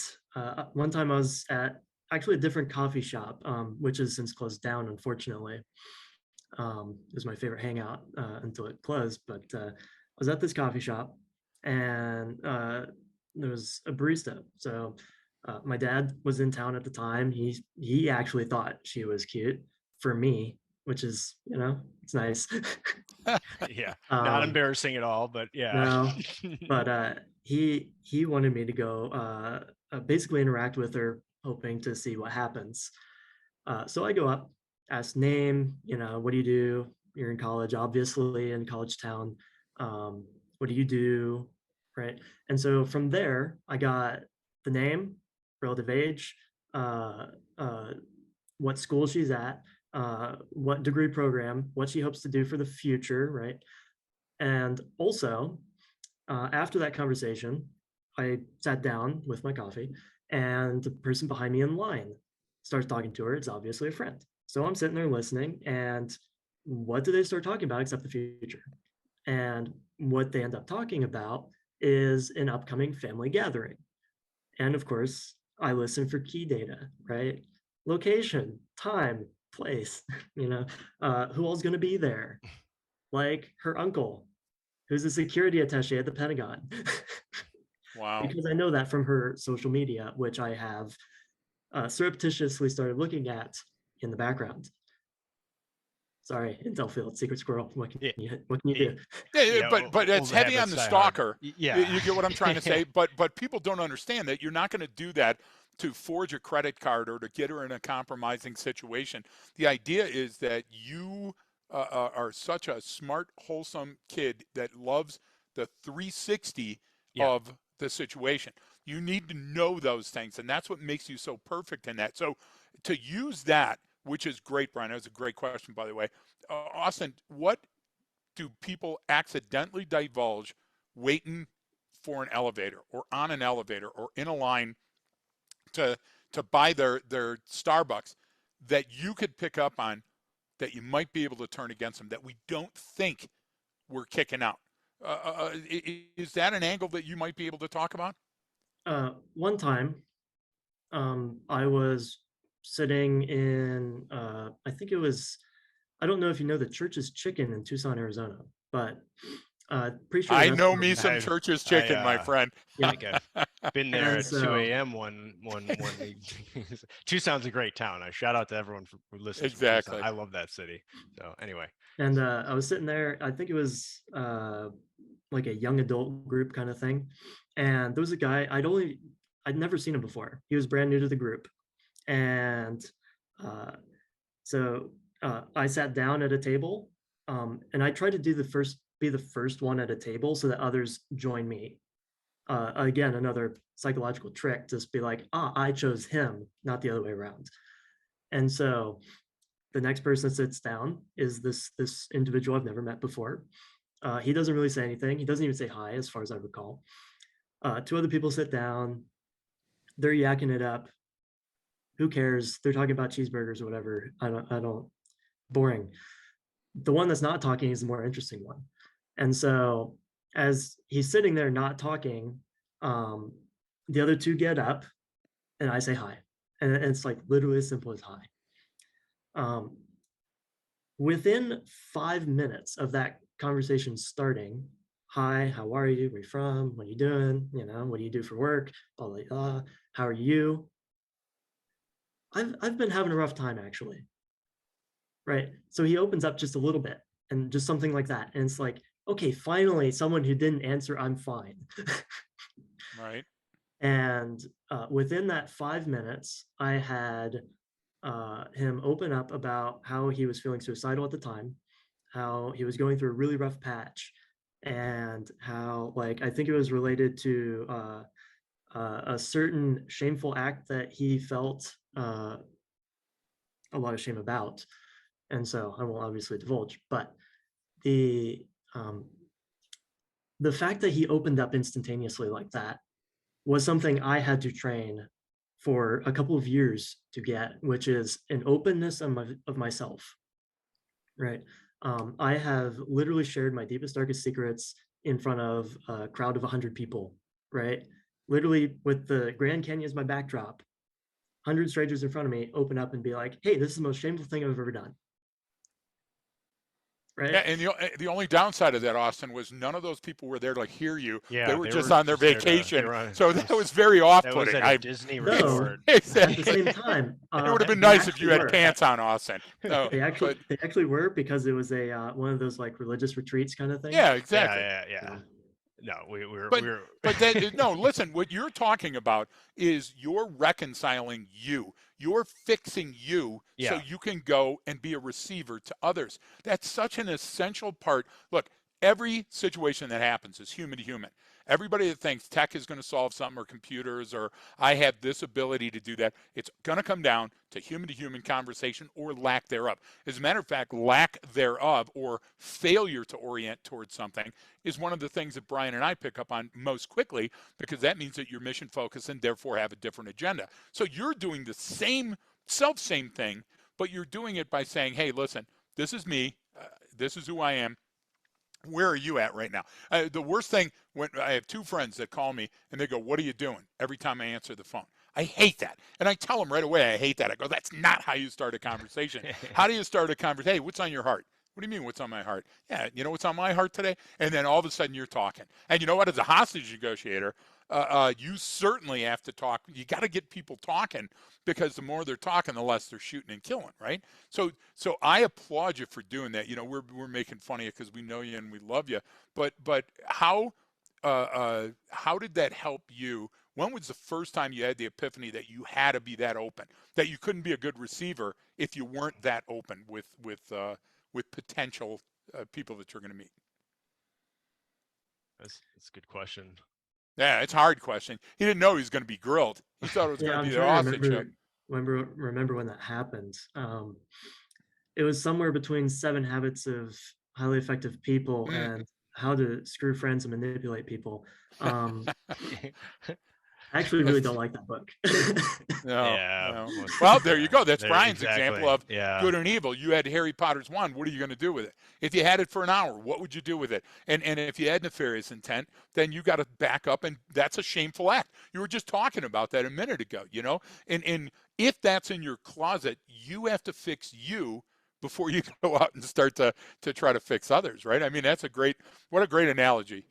S2: one time I was at actually a different coffee shop, which has since closed down, unfortunately. It was my favorite hangout until it closed. But I was at this coffee shop, and there was a barista. So my dad was in town at the time. He actually thought she was cute for me, which is, it's nice.
S1: Yeah, not embarrassing at all, but yeah.
S2: No, but he wanted me to go basically interact with her, hoping to see what happens. So I go up, ask name, what do you do? You're in college, obviously in college town. What do you do? Right. And so from there, I got the name, relative age, uh, uh, what school she's at, what degree program, what she hopes to do for the future. Right. And also, after that conversation, I sat down with my coffee, and the person behind me in line starts talking to her. It's obviously a friend. So I'm sitting there listening, and what do they start talking about except the future? And what they end up talking about is an upcoming family gathering. And of course, I listen for key data, right? Location, time, place, who all's going to be there? Like her uncle, who's a security attaché at the Pentagon.
S3: Wow.
S2: Because I know that from her social media, which I have surreptitiously started looking at in the background. Sorry, Intel Field, Secret Squirrel. What can you do?
S3: Yeah,
S1: Yeah,
S3: but it's
S1: old
S3: heavy on
S1: habits
S3: the
S1: die hard.
S3: stalker.
S1: Yeah.
S3: You get what I'm trying to say. But people don't understand that you're not going to do that to forge a credit card or to get her in a compromising situation. The idea is that you are such a smart, wholesome kid that loves the 360
S1: Yeah.
S3: of the situation. You need to know those things, and that's what makes you so perfect in that. So to use that, which is great, Brian. That was a great question, by the way. Austin, what do people accidentally divulge waiting for an elevator or on an elevator or in a line to buy their Starbucks that you could pick up on, that you might be able to turn against them, that we don't think we're kicking out? Is that an angle that you might be able to talk about?
S2: One time, I was sitting in, I think it was, I don't know if you know the Church's Chicken in Tucson, Arizona, but pretty sure
S3: I
S2: that's
S3: know
S2: where
S3: me
S2: I'm
S3: some
S2: at.
S3: Church's Chicken, my friend.
S2: Yeah.
S1: Been there
S2: And
S1: at 2 a.m. one Tucson's a great town. I shout out to everyone who listens from Tucson.
S3: Exactly.
S1: I love that city. So anyway.
S2: And I was sitting there, I think it was like a young adult group kind of thing. And there was a guy, I'd never seen him before. He was brand new to the group. And so I sat down at a table, and I tried to be the first one at a table so that others join me. Again, another psychological trick, just be like, I chose him, not the other way around. And so the next person that sits down is this individual I've never met before. He doesn't really say anything. He doesn't even say hi, as far as I recall. Two other people sit down. They're yakking it up. Who cares? They're talking about cheeseburgers or whatever. I don't. Boring. The one that's not talking is the more interesting one. And so as he's sitting there not talking, the other two get up and I say hi. And it's like literally as simple as hi. Within 5 minutes of that conversation starting, hi, how are you? Where are you from? What are you doing? What do you do for work? Blah, blah, blah. How are you? I've been having a rough time, actually. Right. So he opens up just a little bit and just something like that. And it's like, okay, finally, someone who didn't answer, I'm fine.
S3: Right.
S2: And within that 5 minutes, I had him open up about how he was feeling suicidal at the time, how he was going through a really rough patch, and how, like, I think it was related to a certain shameful act that he felt a lot of shame about. And so I won't obviously divulge, but the fact that he opened up instantaneously like that was something I had to train for a couple of years to get, which is an openness of myself, right? I have literally shared my deepest, darkest secrets in front of a crowd of 100 people, right? Literally with the Grand Canyon as my backdrop, 100 strangers in front of me open up and be like, hey, this is the most shameful thing I've ever done. Right.
S3: Yeah, and the only downside of that, Austin, was none of those people were there to hear you.
S1: Yeah,
S3: they were just on their vacation, so that was very
S1: That
S3: off-putting.
S1: was at a Disney resort.
S2: At the same time,
S3: it would have been nice if you had pants on, Austin. No,
S2: they actually were, because it was a one of those like religious retreats kind of thing.
S3: Yeah, exactly.
S1: Yeah. No, we were.
S3: But that, no, listen. What you're talking about is you're reconciling you. You're fixing you so you can go and be a receiver to others. That's such an essential part. Look, every situation that happens is human to human. Everybody that thinks tech is going to solve something, or computers, or I have this ability to do that, it's going to come down to human conversation or lack thereof. As a matter of fact, lack thereof or failure to orient towards something is one of the things that Brian and I pick up on most quickly, because that means that you're mission focused and therefore have a different agenda. So you're doing the same thing, but you're doing it by saying, hey, listen, this is me. This is who I am. Where are you at right now? The worst thing, when I have two friends that call me and they go, what are you doing? Every time I answer the phone. I hate that. And I tell them right away, I hate that. I go, that's not how you start a conversation. How do you start a conversation? Hey, what's on your heart? What do you mean, what's on my heart? Yeah, you know what's on my heart today? And then all of a sudden you're talking. And you know what? As a hostage negotiator, you certainly have to talk. You got to get people talking, because the more they're talking, the less they're shooting and killing, right? So I applaud you for doing that. We're making fun of you because we know you and we love you. But how did that help you? When was the first time you had the epiphany that you had to be that open, that you couldn't be a good receiver if you weren't that open with potential people that you're going to meet?
S1: That's a good question.
S3: Yeah, it's a hard question. He didn't know he was going to be grilled. He thought it was going to be the hostage show.
S2: Remember when that happened? It was somewhere between 7 Habits of Highly Effective People and How to Screw Friends and Manipulate People. I actually really don't like that book.
S3: No. Well, there you go. That's Brian's example of good and evil. You had Harry Potter's wand. What are you going to do with it? If you had it for an hour, what would you do with it? And if you had nefarious intent, then you got to back up, and that's a shameful act. You were just talking about that a minute ago, And if that's in your closet, you have to fix you before you go out and start to try to fix others, right? I mean, what a great analogy.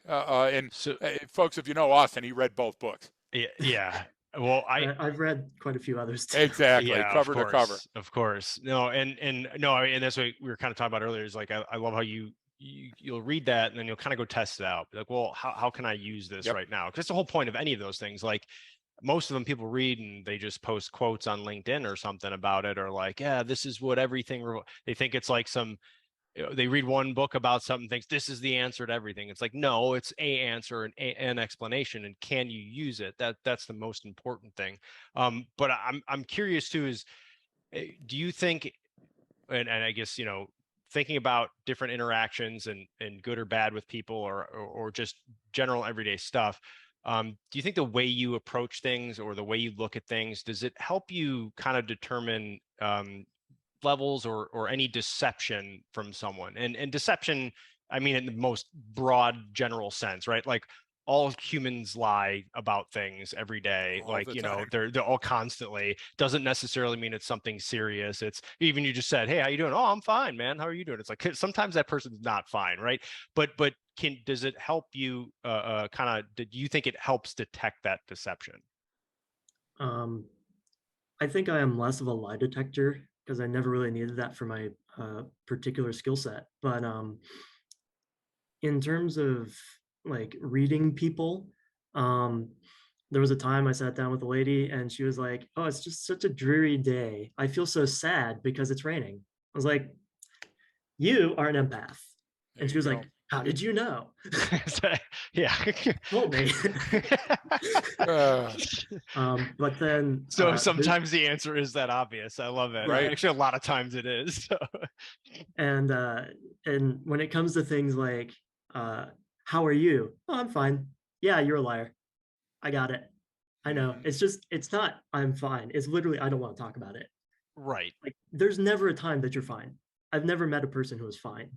S3: Folks, if you know Austin, he read both books.
S1: Yeah. Well,
S2: I've read quite a few others too.
S3: Exactly,
S1: yeah,
S3: cover to cover.
S1: of course. No, and no, and that's what we were kind of talking about earlier. Is like I love how you'll read that and then you'll kind of go test it out. Be like, well, how can I use this
S3: Yep.
S1: right now? Because the whole point of any of those things, like most of them people read and they just post quotes on LinkedIn or something about it, or like, yeah, this is what everything they think it's like some they read one book about something, thinks this is the answer to everything. It's like, no, it's a answer and an explanation, and can you use it? That's the most important thing. But I'm curious too, is do you think, and I guess, thinking about different interactions and good or bad with people, or just general everyday stuff, do you think the way you approach things or the way you look at things, does it help you kind of determine levels or any deception from someone? And deception, I mean, in the most broad general sense, right? Like all humans lie about things every day.
S3: All
S1: Like,
S3: the time.
S1: they're all constantly. Doesn't necessarily mean it's something serious. It's even, you just said, hey, how you doing? Oh, I'm fine, man. How are you doing? It's like sometimes that person's not fine, right? But does it help you kind of, do you think it helps detect that deception?
S2: Um, I think I am less of a lie detector because I never really needed that for my particular skill set. But in terms of like reading people, um, there was a time I sat down with a lady and she was like, "Oh, it's just such a dreary day. I feel so sad because it's raining." I was like, "You are an empath."
S3: There
S2: And she
S3: you
S2: was
S3: go.
S2: like, "How did you know?"
S1: Yeah.
S2: Told me.
S3: Uh,
S2: But then
S1: So sometimes the answer is that obvious. I love it.
S3: right.
S1: Actually, a lot of times it is. So.
S2: and uh and when it comes to things like uh how are you? Oh, I'm fine. Yeah, you're a liar. I got it. I know.
S3: Mhm.
S2: It's not I'm fine. It's literally I don't want to talk about it.
S1: Right.
S2: Like there's never a time that you're fine. I've never met a person who is fine.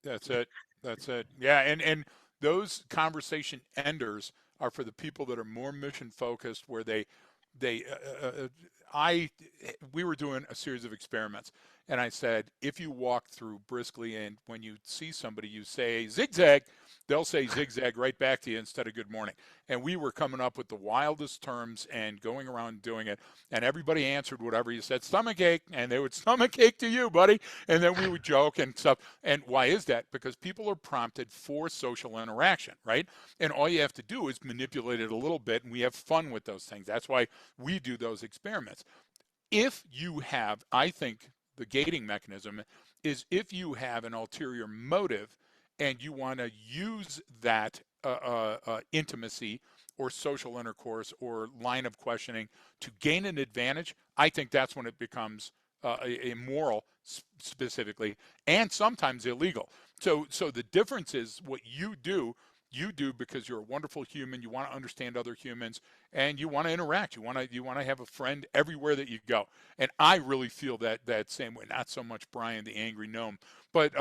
S3: That's it. That's it. Yeah, and those conversation enders are for the people that are more mission focused, where they I we were doing a series of experiments, and I said if you walk through briskly and when you see somebody you say zigzag, they'll say zigzag right back to you instead of good morning. And we were coming up with the wildest terms and going around doing it, and everybody answered whatever you said, stomach ache, and they would stomach ache to you, buddy, and then we would joke and stuff. And why is that? Because people are prompted for social interaction, right? And all you have to do is manipulate it a little bit, and we have fun with those things. That's why we do those experiments. If you have, I think the gating mechanism is if you have an ulterior motive and you want to use that intimacy or social intercourse or line of questioning to gain an advantage, I think that's when it becomes immoral specifically, and sometimes illegal. So the difference is what you do because you're a wonderful human, you want to understand other humans, and you want to interact, you want to have a friend everywhere that you go. And I really feel that same way. Not so much Brian the angry gnome, but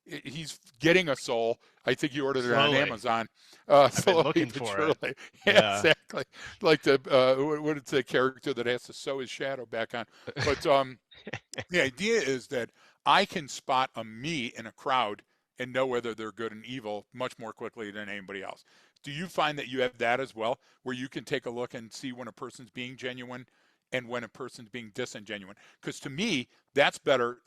S3: he's getting a soul. I think he ordered it on
S1: Slowly.
S3: Amazon,
S1: I've been
S3: slowly
S1: looking
S3: but
S1: for it.
S3: surely. Yeah,
S1: Yeah.
S3: exactly. Like the what is the character that has to sew his shadow back on? But the idea is that I can spot a me in a crowd and know whether they're good and evil much more quickly than anybody else. Do you find that you have that as well, where you can take a look and see when a person's being genuine and when a person's being disingenuine? Because to me, that's better.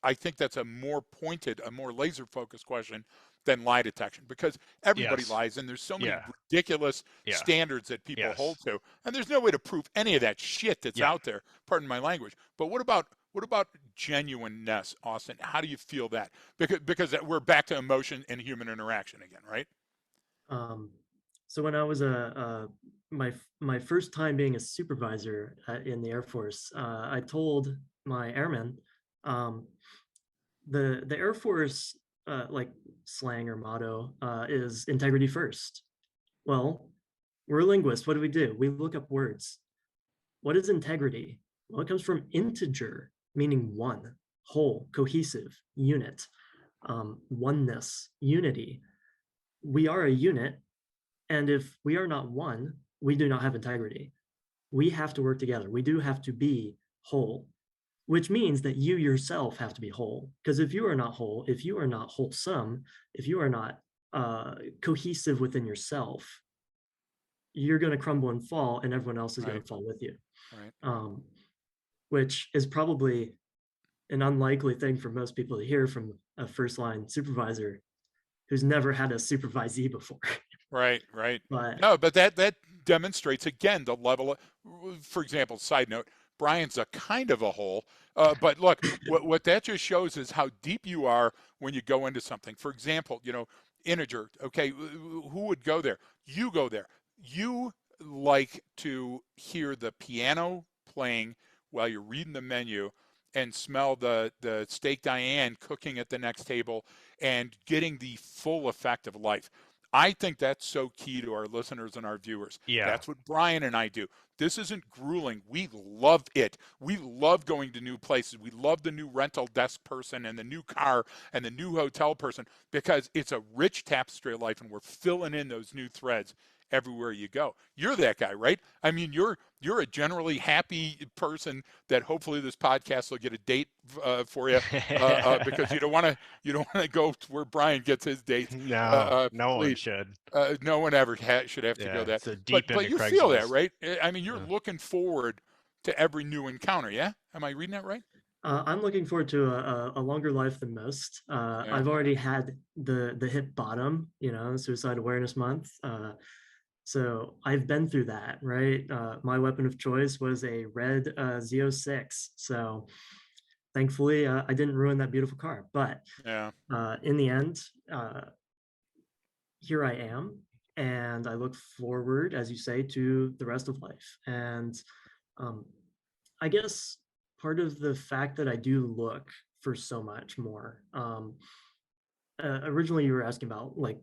S3: I think that's a more pointed, a more laser focused question than lie detection, because everybody
S1: Yes.
S3: lies and there's so many
S1: Yeah.
S3: ridiculous
S1: Yeah.
S3: standards that people hold
S1: Yes.
S3: to, and there's no way to prove any of that shit that's
S1: Yeah.
S3: out there. Pardon my language. But what about genuineness, Austin? How do you feel that? Because we're back to emotion and human interaction again, right?
S2: um so when I was my first time being a supervisor in the Air Force, I told my airmen, um the Air Force like slang or motto is integrity first. Well, we're linguists. What do? We look up words. What is integrity? Well, it comes from integer, meaning one, whole, cohesive, unit, oneness, unity. We are a unit, and if we are not one, we do not have integrity. We have to work together. We do have to be whole, which means that you yourself have to be whole. Because if you are not whole, if you are not wholesome, if you are not cohesive within yourself, you're going to crumble and fall, and everyone else is going
S3: Right.
S2: to fall with you.
S3: Right.
S2: Which is probably an unlikely thing for most people to hear from a first line supervisor who's never had a supervisee before.
S3: Right. Right.
S2: But
S3: No, but that demonstrates again the level of, for example, side note, Brian's a kind of a hole. But look, what that just shows is how deep you are when you go into something. For example, integer. Okay, who would go there? You go there. You like to hear the piano playing while you're reading the menu and smell the steak Diane cooking at the next table and getting the full effect of life. I think that's so key to our listeners and our viewers.
S1: Yeah.
S3: That's what Brian and I do. This isn't grueling. We love it. We love going to new places. We love the new rental desk person and the new car and the new hotel person because it's a rich tapestry of life and we're filling in those new threads everywhere you go. You're that guy, right? I mean, you're a generally happy person that hopefully this podcast will get a date for you because you don't want to go to where Brian gets his dates.
S1: No, no one
S3: Please.
S1: should.
S3: No one ever should have to
S1: Yeah,
S3: go that.
S1: so deep
S3: But
S1: into
S3: you feel that,
S1: Craigslist.
S3: right? I mean, you're
S1: Yeah.
S3: looking forward to every new encounter. Yeah, am I reading that right?
S2: I'm looking forward to a longer life than most.
S3: Yeah.
S2: I've already had the hit bottom, Suicide Awareness Month. So I've been through that, right? My weapon of choice was a red Z06. So thankfully, I didn't ruin that beautiful car. But
S3: Yeah.
S2: in the end, here I am. And I look forward, as you say, to the rest of life. And I guess part of the fact that I do look for so much more. Originally, you were asking about like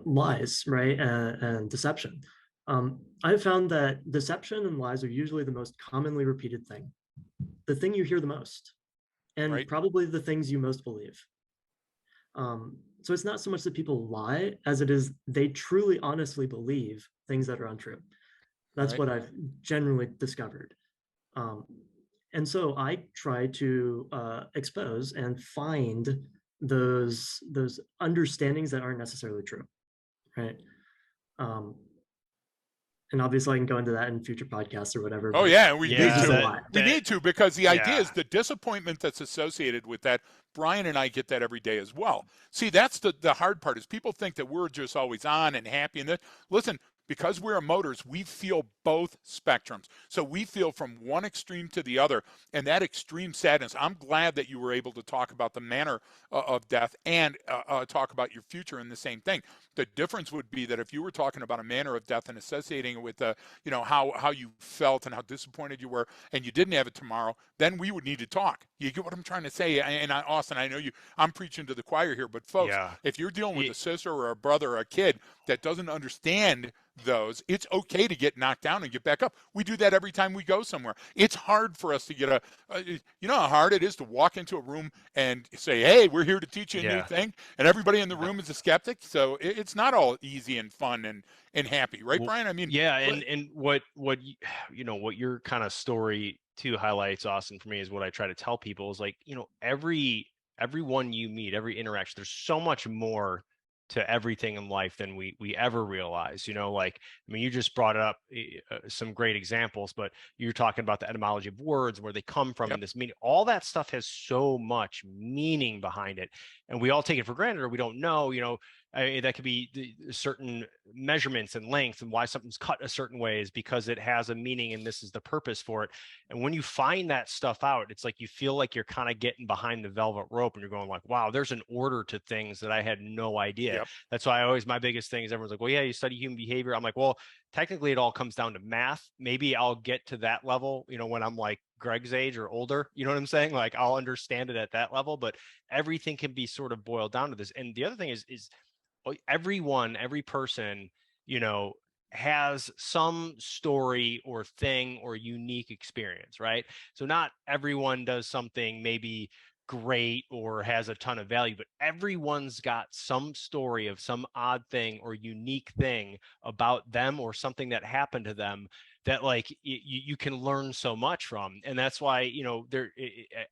S2: lies, right, and deception. I've found that deception and lies are usually the most commonly repeated thing, the thing you hear the most, and
S3: Right.
S2: probably the things you most believe. So it's not so much that people lie as it is they truly, honestly believe things that are untrue. That's
S3: Right.
S2: what I've generally discovered. Um, and so I try to expose and find those understandings that aren't necessarily true, right? Um, and obviously, I can go into that in future podcasts or whatever.
S3: Oh
S2: But
S3: yeah, we
S2: there's
S3: need
S2: just
S1: Yeah,
S2: a
S3: to.
S2: lot.
S3: We need to because the idea
S1: yeah.
S3: is the disappointment that's associated with that. Brian and I get that every day as well. See, that's the hard part is people think that we're just always on and happy and that. Listen, because we're motors, we feel both spectrums. So we feel from one extreme to the other, and that extreme sadness. I'm glad that you were able to talk about the manner of death and talk about your future in the same thing. The difference would be that if you were talking about a manner of death and associating it with how you felt and how disappointed you were, and you didn't have it tomorrow, then we would need to talk. You get what I'm trying to say? And Austin, I know I'm preaching to the choir here, but folks,
S1: Yeah.
S3: if you're dealing with a sister or a brother or a kid that doesn't understand those, it's okay to get knocked down and get back up. We do that every time we go somewhere. It's hard for us to get you know how hard it is to walk into a room and say, hey, we're here to teach you a new
S1: Yeah.
S3: thing, and everybody in the room is a skeptic. So it's not all easy and fun and happy, right,
S1: Well,
S3: Brian? I mean,
S1: yeah, and what what your kind of story too highlights, Austin, for me is what I try to tell people is like, everyone you meet, every interaction, there's so much more to everything in life than we ever realize. Like, I mean, you just brought up some great examples, but you're talking about the etymology of words, where they come from,
S3: yep.
S1: and this meaning. All that stuff has so much meaning behind it, and we all take it for granted, or we don't know. That could be certain measurements and length, and why something's cut a certain way is because it has a meaning and this is the purpose for it. And when you find that stuff out, it's like you feel like you're kind of getting behind the velvet rope and you're going like, wow, there's an order to things that I had no idea.
S3: Yep.
S1: That's why my biggest thing is everyone's like, well, yeah, you study human behavior. I'm like, well, technically it all comes down to math. Maybe I'll get to that level, when I'm like Greg's age or older, you know what I'm saying? Like I'll understand it at that level, but everything can be sort of boiled down to this. And the other thing is every person, has some story or thing or unique experience, right? So not everyone does something maybe great or has a ton of value, but everyone's got some story of some odd thing or unique thing about them or something that happened to them that like you can learn so much from. And that's why, you know,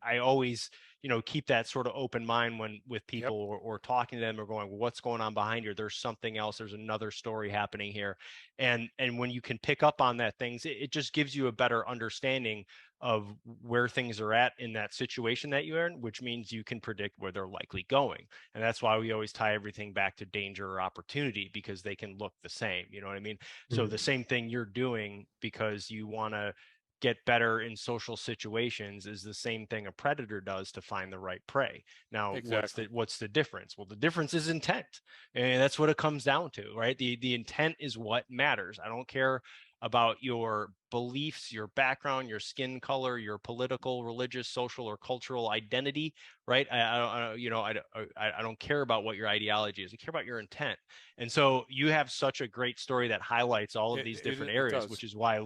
S1: I always, you know, keep that sort of open mind when with
S3: Yep.
S1: people, or talking to them, or going, well, what's going on behind here? There's something else. There's another story happening here. And when you can pick up on that things, it just gives you a better understanding of where things are at in that situation that you're in, which means you can predict where they're likely going. And that's why we always tie everything back to danger or opportunity, because they can look the same. You know what I mean? So the same thing you're doing because you want to get better in social situations is the same thing a predator does to find the right prey. Now,
S3: Exactly.
S1: what's the difference? Well, the difference is intent. And that's what it comes down to, right? The intent is what matters. I don't care about your beliefs, your background, your skin color, your political, religious, social, or cultural identity, right? I don't care about what your ideology is. I care about your intent. And so you have such a great story that highlights all of these different
S3: It
S1: areas,
S3: does.
S1: which is why I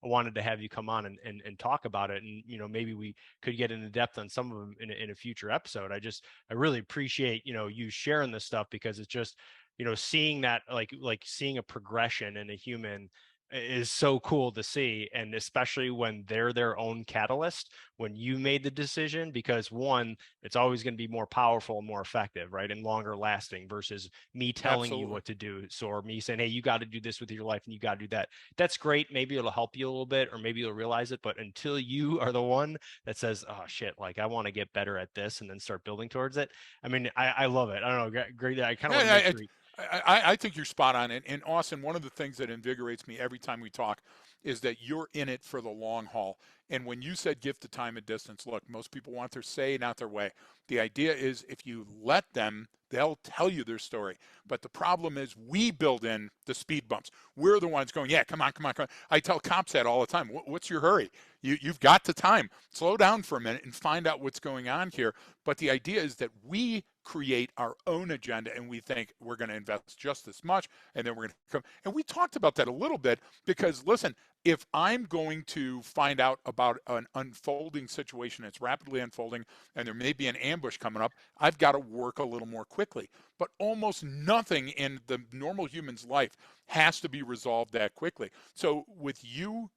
S1: wanted to have you come on and talk about it. And, you know, maybe we could get into depth on some of them in a future episode. I really appreciate, you know, you sharing this stuff, because it's just, you know, seeing that, like seeing a progression in a human is so cool to see. And especially when they're their own catalyst, when you made the decision, because one, it's always going to be more powerful and more effective, right, and longer lasting, versus me telling you
S3: Absolutely.
S1: what to do. So, or me saying, hey, you got to do this with your life and you got to do that. That's great. Maybe it'll help you a little bit, or maybe you'll realize it. But until you are the one that says, oh shit, like I want to get better at this, and then start building towards it, I mean, I love it. I don't know, great. I kind of want to make
S3: Yeah,
S1: sure
S3: I think you're spot on. And Austin, one of the things that invigorates me every time we talk is that you're in it for the long haul. And when you said gift of time and distance, look, most people want their say, not their way. The idea is if you let them, they'll tell you their story. But the problem is we build in the speed bumps. We're the ones going, yeah, come on, come on, come on. I tell cops that all the time. What's your hurry? You've got the time. Slow down for a minute and find out what's going on here. But the idea is that we create our own agenda and we think we're going to invest just this much and then we're going to come. And we talked about that a little bit because, listen, if I'm going to find out about an unfolding situation that's rapidly unfolding and there may be an ambush coming up, I've got to work a little more quickly. But almost nothing in the normal human's life has to be resolved that quickly. So with you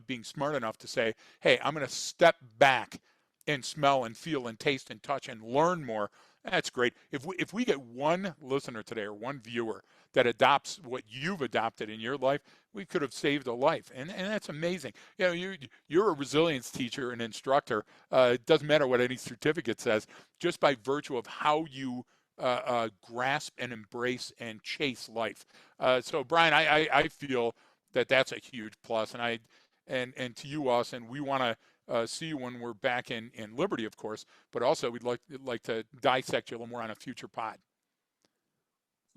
S3: being smart enough to say, hey, I'm going to step back and smell and feel and taste and touch and learn more, that's great. If we get one listener today or one viewer that adopts what you've adopted in your life, we could have saved a life, and that's amazing. You know, you're a resilience teacher and instructor. It doesn't matter what any certificate says, just by virtue of how you grasp and embrace and chase life. So Brian, I feel that that's a huge plus, and to you, Austin, we want to see you when we're back in Liberty, of course, but also we'd like to dissect you a little more on a future pod.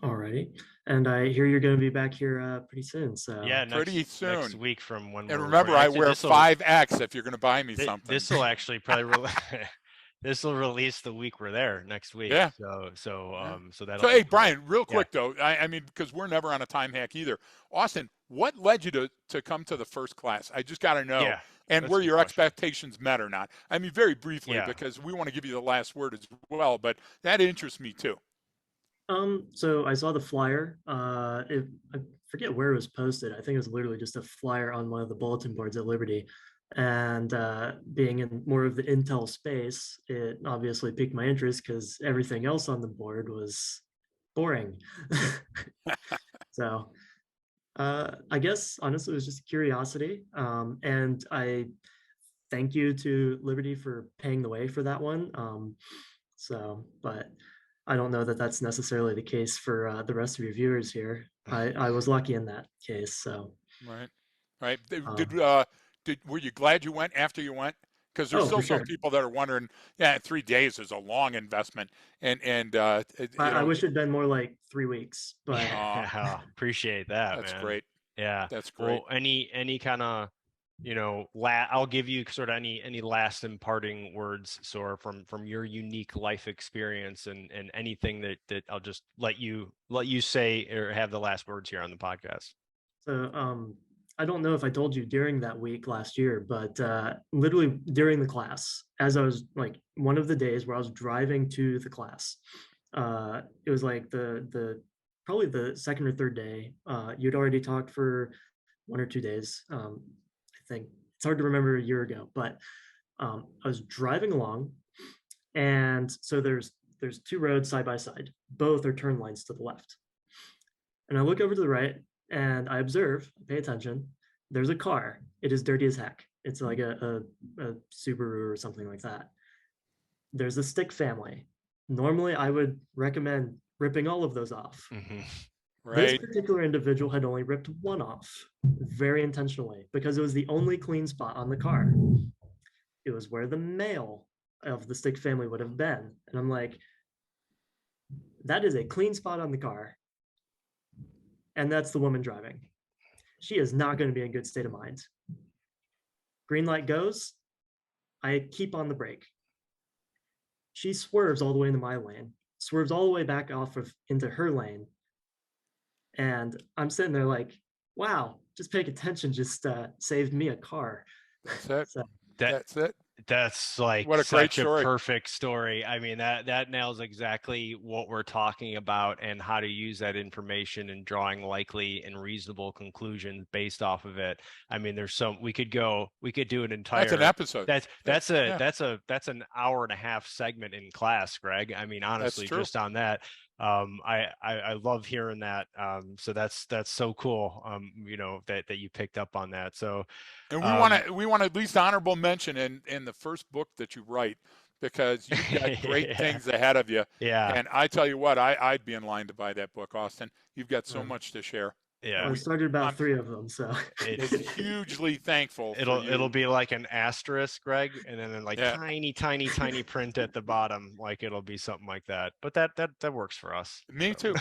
S2: Alrighty. And I hear you're going to be back here pretty soon.
S1: yeah,
S2: So
S3: Pretty
S1: next
S3: soon.
S1: week from when
S3: And
S1: we're
S3: remember,
S1: recording.
S3: I
S1: Actually,
S3: wear 5X if you're going to buy me something.
S1: this will actually probably this will release the week we're there next week.
S3: Yeah.
S1: So that'll
S3: So,
S1: be
S3: hey,
S1: cool.
S3: Brian, real
S1: Yeah.
S3: quick though, I mean, because we're never on a time hack either. Austin, what led you to come to the first class? I just got to know,
S1: Yeah.
S3: and
S1: That's a
S3: were
S1: good
S3: your
S1: question.
S3: expectations met or not? I mean, very briefly,
S1: Yeah.
S3: because we want to give you the last word as well, but that interests me too.
S2: So I saw the flyer. I forget where it was posted. I think it was literally just a flyer on one of the bulletin boards at Liberty. And being in more of the Intel space, it obviously piqued my interest because everything else on the board was boring. So I guess honestly, it was just curiosity. And I thank you to Liberty for paying the way for that one. But I don't know that that's necessarily the case for the rest of your viewers here. I was lucky in that case. So,
S3: Right. Right.
S2: um,
S3: Were you glad you went after you went? Because there's
S2: oh,
S3: still
S2: for
S3: some
S2: sure.
S3: people that are wondering, yeah, 3 days is a long investment, and
S2: I wish it'd been more like 3 weeks, but
S1: Yeah. Appreciate that,
S3: that's
S1: man.
S3: great.
S1: Yeah.
S3: That's great.
S1: Well, any kind of, you know, I'll give you sort of any last imparting words, Sohr, from your unique life experience, and anything that I'll just let you say or have the last words here on the podcast.
S2: so I don't know if I told you during that week last year, but literally during the class, as I was like one of the days where I was driving to the class, it was like the probably the second or third day. You'd already talked for 1 or 2 days. I think it's hard to remember a year ago, but I was driving along, and so there's two roads side by side. Both are turn lanes to the left. And I look over to the right, and I observe, I pay attention. There's a car. It is dirty as heck. It's like a Subaru or something like that. There's a stick family. Normally, I would recommend ripping all of those off.
S1: Mm-hmm.
S2: This
S3: Right.
S2: particular individual had only ripped one off, very intentionally, because it was the only clean spot on the car. It was where the male of the stick family would have been. And I'm like, that is a clean spot on the car. And that's the woman driving. She is not going to be in a good state of mind. Green light goes. I keep on the brake. She swerves all the way into my lane, swerves all the way back off of into her lane. And I'm sitting there like, wow, just paying attention just saved me a car.
S3: That's it.
S2: So,
S3: That's it.
S1: That's like
S3: What a great
S1: such a
S3: story.
S1: perfect story. I mean, that nails exactly what we're talking about and how to use that information and drawing likely and reasonable conclusions based off of it. I mean, we could do an entire
S3: That's an episode.
S1: that's an hour and a half segment in class, Greg. I mean, honestly, just on that. I love hearing that. So that's so cool. That you picked up on that. So,
S3: and we want to at least honorable mention in the first book that you write, because you've got great things ahead of you.
S1: Yeah.
S3: And I tell you what, I'd be in line to buy that book, Austin. You've got so much to share.
S1: Yeah.
S2: I started about 3 of them, so
S3: it's hugely thankful.
S1: It'll be like an asterisk, Greg, and then like tiny print at the bottom, like it'll be something like that. But that works for us.
S3: Me too.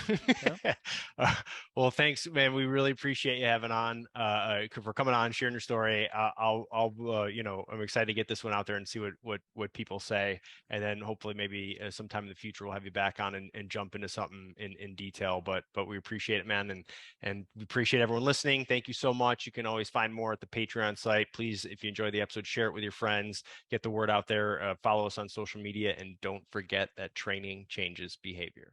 S3: Yeah.
S1: Well, thanks, man. We really appreciate you having on, for coming on, sharing your story. I'm excited to get this one out there and see what people say, and then hopefully maybe sometime in the future we'll have you back on and jump into something in detail. But we appreciate it, man, and we appreciate everyone listening. Thank you so much. You can always find more at the Patreon site. Please, if you enjoy the episode, share it with your friends, get the word out there, follow us on social media, and don't forget that training changes behavior.